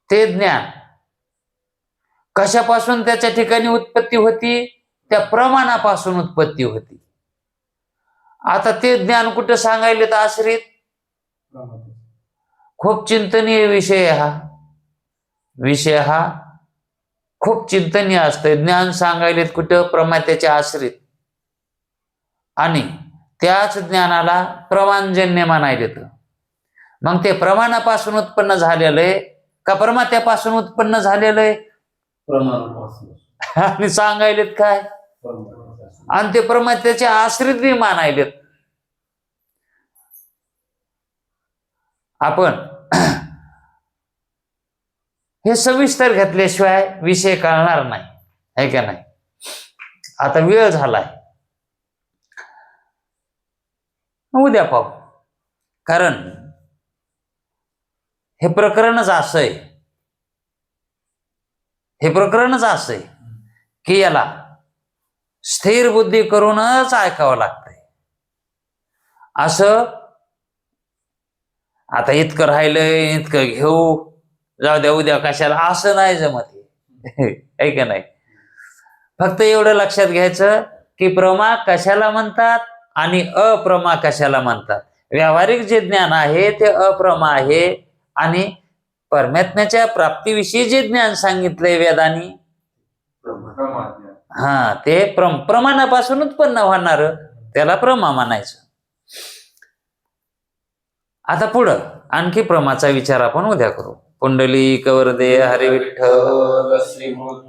ते ज्ञान कशापासून त्याच्या ठिकाणी उत्पत्ती होती, त्या प्रमाणापासून उत्पत्ती होती. आता ते ज्ञान कुठं सांगायले तर आश्रित. खूप चिंतनीय विषय हा खूप चिंतनीय असतंय. ज्ञान सांगायलेत कुठं, प्रमात्याच्या आश्रित. आणि त्याच ज्ञानाला प्रमाणजन्य म्हणायलेत. मग ते प्रमाणापासून उत्पन्न झालेलं आहे का प्रमात्यापासून उत्पन्न झालेलं आहे, आणि सांगायलेत काय, आणि ते प्रमात्याच्या आश्रित बी मानायलेत. आपण हे सविस्तर घेतल्याशिवाय विषय कळणार नाही, है का नाही. आता वेळ झालाय, उद्या पाहू. कारण हे प्रकरणच असंय की याला स्थिर बुद्धी करूनच ऐकावं लागतंय. असं आता इतकं राहिलंय, इतकं घेऊ, जाऊ द्या उद्या कशाला, असं नाही जमत आहे का नाही. फक्त एवढं लक्षात घ्यायचं की प्रमा कशाला म्हणतात आणि अप्रमा कशाला म्हणतात. व्यावहारिक जे ज्ञान आहे ते अप्रमा आहे, आणि परमात्म्याच्या प्राप्तीविषयी जे ज्ञान सांगितलंय वेदांनी, हा, ते प्रमाणापासून उत्पन्न होणार त्याला प्रमा म्हणायचं. आता पुढं आणखी प्रमाचा विचार आपण उद्या करू. पुंडलिक वरदे हरी विठ्ठल.